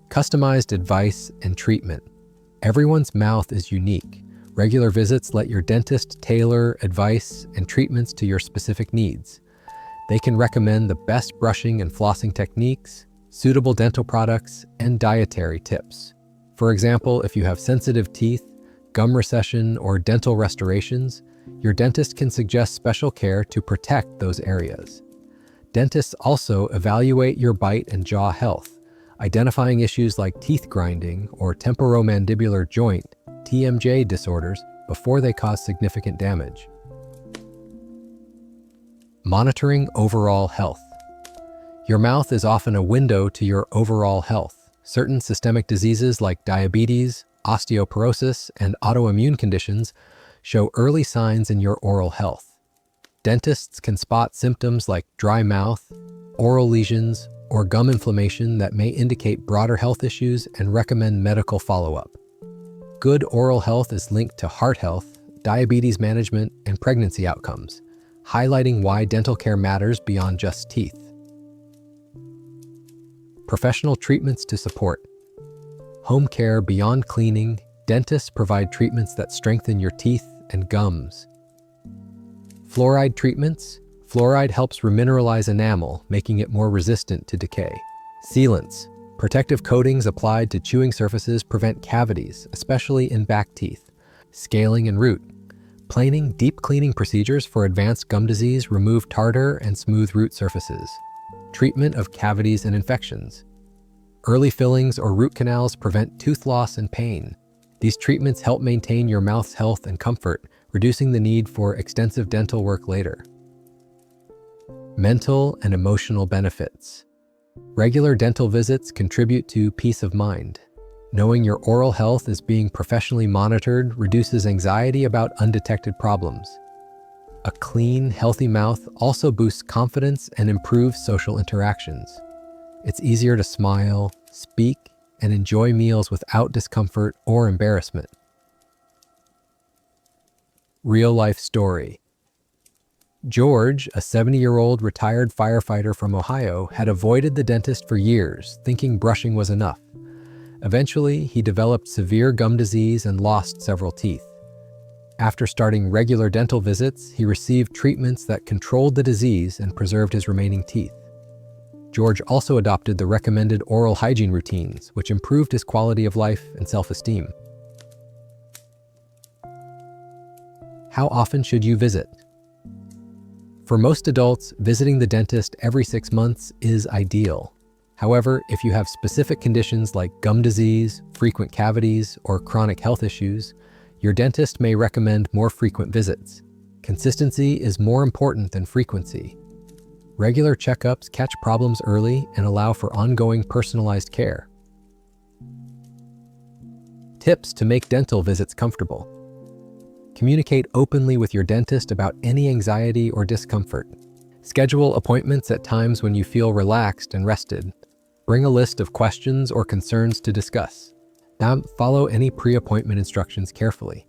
customized advice and treatment. Everyone's mouth is unique. Regular visits let your dentist tailor advice and treatments to your specific needs. They can recommend the best brushing and flossing techniques, suitable dental products, and dietary tips. For example, if you have sensitive teeth, gum recession, or dental restorations, your dentist can suggest special care to protect those areas. Dentists also evaluate your bite and jaw health, identifying issues like teeth grinding or temporomandibular joint (TMJ) disorders before they cause significant damage. Monitoring overall health. Your mouth is often a window to your overall health. Certain systemic diseases like diabetes, osteoporosis, and autoimmune conditions show early signs in your oral health. Dentists can spot symptoms like dry mouth, oral lesions, or gum inflammation that may indicate broader health issues and recommend medical follow-up. Good oral health is linked to heart health, diabetes management, and pregnancy outcomes, highlighting why dental care matters beyond just teeth. Professional treatments to support. Home care beyond cleaning, dentists provide treatments that strengthen your teeth and gums. Fluoride treatments. Fluoride helps remineralize enamel, making it more resistant to decay. Sealants. Protective coatings applied to chewing surfaces prevent cavities, especially in back teeth. Scaling and root. Planing, deep cleaning procedures for advanced gum disease remove tartar and smooth root surfaces. Treatment of cavities and infections. Early fillings or root canals prevent tooth loss and pain. These treatments help maintain your mouth's health and comfort, reducing the need for extensive dental work later. Mental and emotional benefits. Regular dental visits contribute to peace of mind. Knowing your oral health is being professionally monitored reduces anxiety about undetected problems. A clean, healthy mouth also boosts confidence and improves social interactions. It's easier to smile, speak, and enjoy meals without discomfort or embarrassment. Real-life story. George, a 70-year-old retired firefighter from Ohio, had avoided the dentist for years, thinking brushing was enough. Eventually, he developed severe gum disease and lost several teeth. After starting regular dental visits, he received treatments that controlled the disease and preserved his remaining teeth. George also adopted the recommended oral hygiene routines, which improved his quality of life and self-esteem. How often should you visit? For most adults, visiting the dentist every 6 months is ideal. However, if you have specific conditions like gum disease, frequent cavities, or chronic health issues, your dentist may recommend more frequent visits. Consistency is more important than frequency. Regular checkups catch problems early and allow for ongoing personalized care. Tips to make dental visits comfortable. Communicate openly with your dentist about any anxiety or discomfort. Schedule appointments at times when you feel relaxed and rested. Bring a list of questions or concerns to discuss. Now, follow any pre-appointment instructions carefully.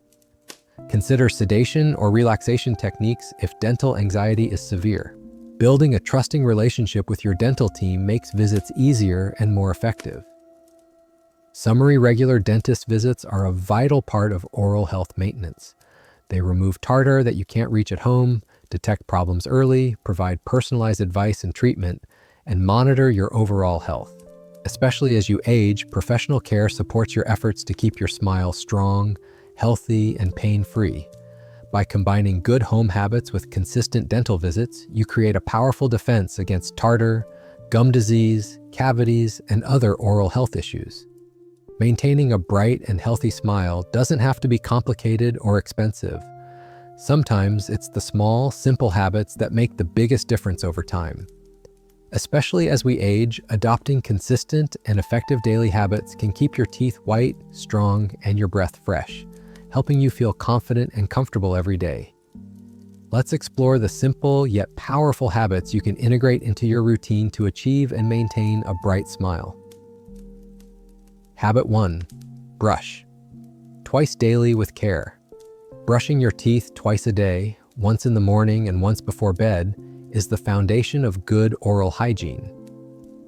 Consider sedation or relaxation techniques if dental anxiety is severe. Building a trusting relationship with your dental team makes visits easier and more effective. Summary: regular dentist visits are a vital part of oral health maintenance. They remove tartar that you can't reach at home, detect problems early, provide personalized advice and treatment, and monitor your overall health. Especially as you age, professional care supports your efforts to keep your smile strong, healthy, and pain-free. By combining good home habits with consistent dental visits, you create a powerful defense against tartar, gum disease, cavities, and other oral health issues. Maintaining a bright and healthy smile doesn't have to be complicated or expensive. Sometimes it's the small, simple habits that make the biggest difference over time. Especially as we age, adopting consistent and effective daily habits can keep your teeth white, strong, and your breath fresh, helping you feel confident and comfortable every day. Let's explore the simple yet powerful habits you can integrate into your routine to achieve and maintain a bright smile. Habit 1. Brush. Twice daily with care. Brushing your teeth twice a day, once in the morning and once before bed, is the foundation of good oral hygiene.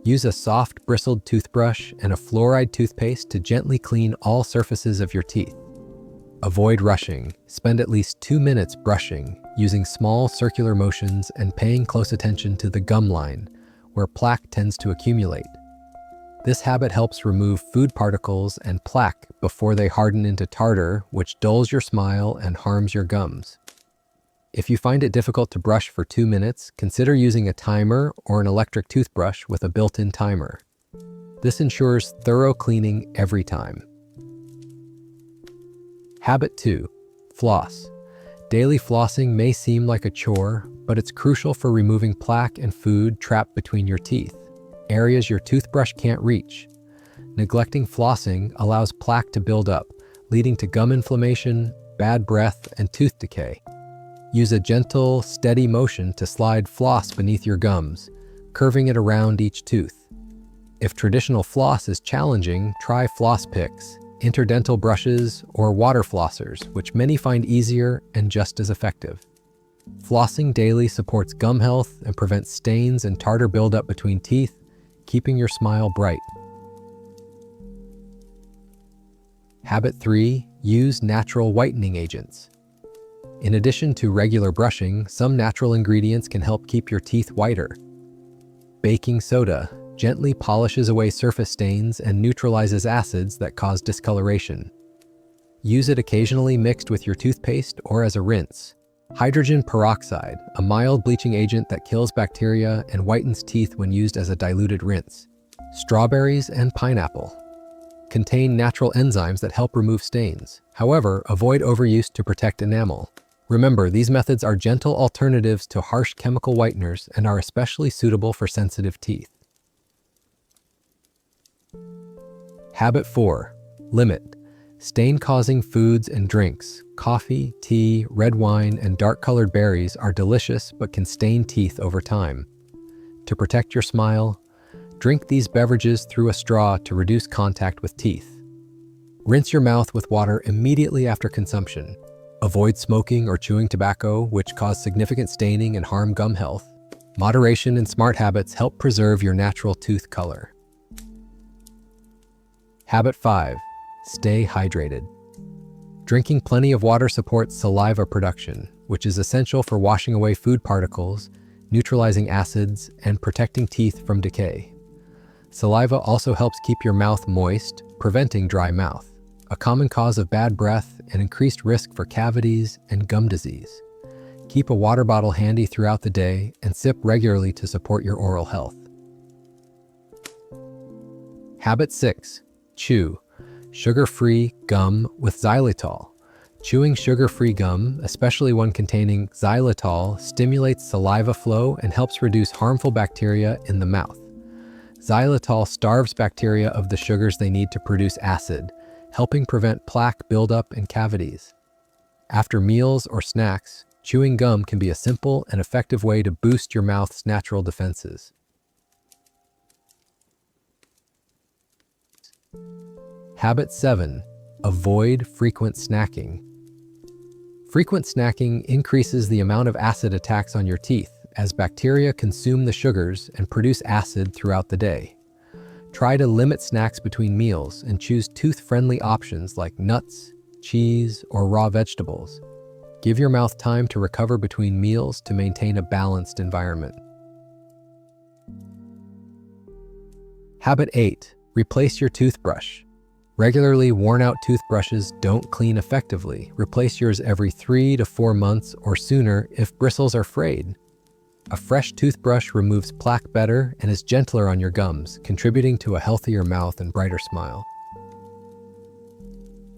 Use a soft, bristled toothbrush and a fluoride toothpaste to gently clean all surfaces of your teeth. Avoid rushing. Spend at least 2 minutes brushing, using small circular motions and paying close attention to the gum line, where plaque tends to accumulate. This habit helps remove food particles and plaque before they harden into tartar, which dulls your smile and harms your gums. If you find it difficult to brush for 2 minutes, consider using a timer or an electric toothbrush with a built-in timer. This ensures thorough cleaning every time. Habit 2. Floss. Daily flossing may seem like a chore, but it's crucial for removing plaque and food trapped between your teeth, areas your toothbrush can't reach. Neglecting flossing allows plaque to build up, leading to gum inflammation, bad breath, and tooth decay. Use a gentle, steady motion to slide floss beneath your gums, curving it around each tooth. If traditional floss is challenging, try floss picks, interdental brushes, or water flossers, which many find easier and just as effective. Flossing daily supports gum health and prevents stains and tartar buildup between teeth, keeping your smile bright. Habit 3. Use natural whitening agents. In addition to regular brushing, some natural ingredients can help keep your teeth whiter. Baking soda gently polishes away surface stains and neutralizes acids that cause discoloration. Use it occasionally mixed with your toothpaste or as a rinse. Hydrogen peroxide, a mild bleaching agent that kills bacteria and whitens teeth when used as a diluted rinse. Strawberries and pineapple contain natural enzymes that help remove stains. However, avoid overuse to protect enamel. Remember, these methods are gentle alternatives to harsh chemical whiteners and are especially suitable for sensitive teeth. Habit 4. Limit. Stain-causing foods and drinks. Coffee, tea, red wine, and dark-colored berries are delicious but can stain teeth over time. To protect your smile, drink these beverages through a straw to reduce contact with teeth. Rinse your mouth with water immediately after consumption. Avoid smoking or chewing tobacco, which cause significant staining and harm gum health. Moderation and smart habits help preserve your natural tooth color. Habit 5. Stay hydrated. Drinking plenty of water supports saliva production, which is essential for washing away food particles, neutralizing acids, and protecting teeth from decay. Saliva also helps keep your mouth moist, preventing dry mouth, a common cause of bad breath and increased risk for cavities and gum disease. Keep a water bottle handy throughout the day and sip regularly to support your oral health. Habit 6. Chew. Sugar-free gum with xylitol. Chewing sugar-free gum, especially one containing xylitol, stimulates saliva flow and helps reduce harmful bacteria in the mouth. Xylitol starves bacteria of the sugars they need to produce acid, helping prevent plaque buildup and cavities. After meals or snacks, chewing gum can be a simple and effective way to boost your mouth's natural defenses. Habit 7. Avoid frequent snacking. Frequent snacking increases the amount of acid attacks on your teeth as bacteria consume the sugars and produce acid throughout the day. Try to limit snacks between meals and choose tooth-friendly options like nuts, cheese, or raw vegetables. Give your mouth time to recover between meals to maintain a balanced environment. Habit 8. Replace your toothbrush. Regularly worn-out toothbrushes don't clean effectively. Replace yours every 3 to 4 months or sooner if bristles are frayed. A fresh toothbrush removes plaque better and is gentler on your gums, contributing to a healthier mouth and brighter smile.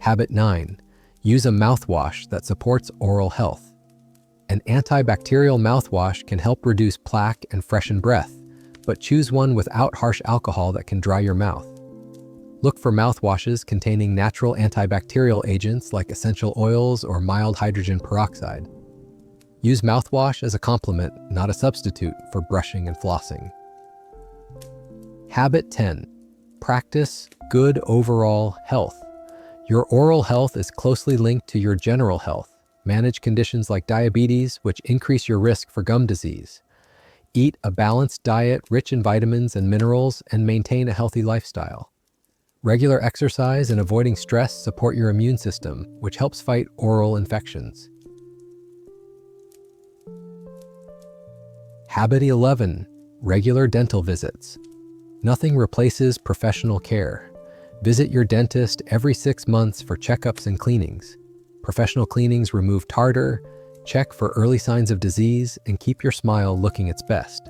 Habit 9. Use a mouthwash that supports oral health. An antibacterial mouthwash can help reduce plaque and freshen breath, but choose one without harsh alcohol that can dry your mouth. Look for mouthwashes containing natural antibacterial agents like essential oils or mild hydrogen peroxide. Use mouthwash as a complement, not a substitute, for brushing and flossing. Habit 10. Practice good overall health. Your oral health is closely linked to your general health. Manage conditions like diabetes, which increase your risk for gum disease. Eat a balanced diet rich in vitamins and minerals and maintain a healthy lifestyle. Regular exercise and avoiding stress support your immune system, which helps fight oral infections. Habit 11. Regular dental visits. Nothing replaces professional care. Visit your dentist every 6 months for checkups and cleanings. Professional cleanings remove tartar, check for early signs of disease, and keep your smile looking its best.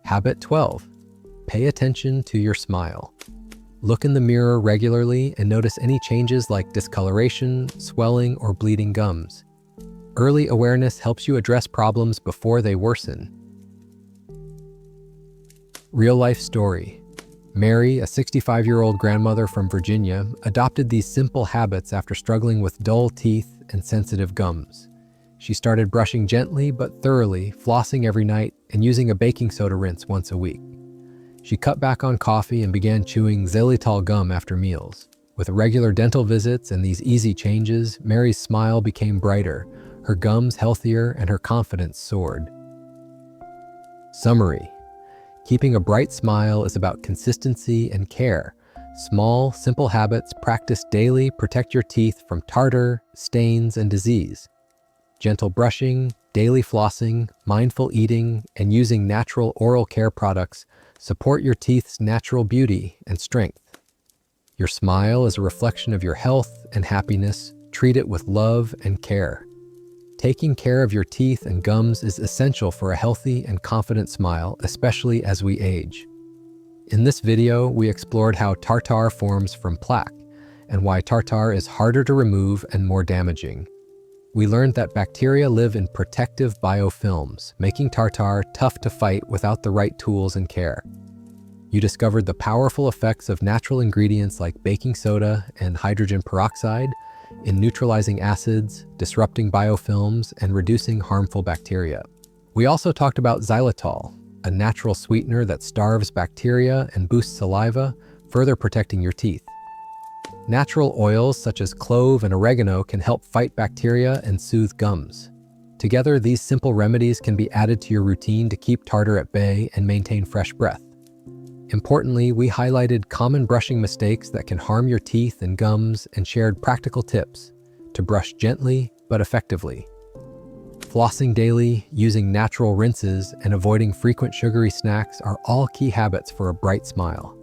Habit 12. Pay attention to your smile. Look in the mirror regularly and notice any changes like discoloration, swelling, or bleeding gums. Early awareness helps you address problems before they worsen. Real-life story. Mary, a 65-year-old grandmother from Virginia, adopted these simple habits after struggling with dull teeth and sensitive gums. She started brushing gently but thoroughly, flossing every night, and using a baking soda rinse once a week. She cut back on coffee and began chewing xylitol gum after meals. With regular dental visits and these easy changes, Mary's smile became brighter, her gums healthier, and her confidence soared. Summary. Keeping a bright smile is about consistency and care. Small, simple habits practiced daily protect your teeth from tartar, stains, and disease. Gentle brushing, daily flossing, mindful eating, and using natural oral care products support your teeth's natural beauty and strength. Your smile is a reflection of your health and happiness. Treat it with love and care. Taking care of your teeth and gums is essential for a healthy and confident smile, especially as we age. In this video, we explored how tartar forms from plaque and why tartar is harder to remove and more damaging. We learned that bacteria live in protective biofilms, making tartar tough to fight without the right tools and care. You discovered the powerful effects of natural ingredients like baking soda and hydrogen peroxide in neutralizing acids, disrupting biofilms, and reducing harmful bacteria. We also talked about xylitol, a natural sweetener that starves bacteria and boosts saliva, further protecting your teeth. Natural oils such as clove and oregano can help fight bacteria and soothe gums. Together, these simple remedies can be added to your routine to keep tartar at bay and maintain fresh breath. Importantly, we highlighted common brushing mistakes that can harm your teeth and gums and shared practical tips to brush gently but effectively. Flossing daily, using natural rinses, and avoiding frequent sugary snacks are all key habits for a bright smile.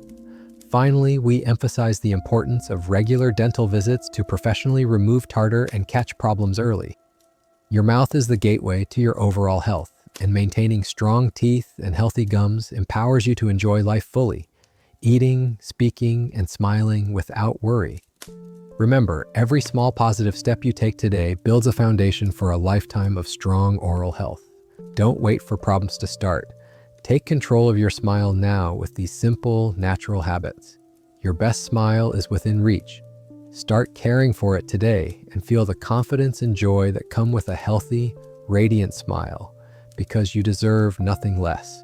Finally, we emphasize the importance of regular dental visits to professionally remove tartar and catch problems early. Your mouth is the gateway to your overall health, and maintaining strong teeth and healthy gums empowers you to enjoy life fully, eating, speaking, and smiling without worry. Remember, every small positive step you take today builds a foundation for a lifetime of strong oral health. Don't wait for problems to start. Take control of your smile now with these simple, natural habits. Your best smile is within reach. Start caring for it today and feel the confidence and joy that come with a healthy, radiant smile, because you deserve nothing less.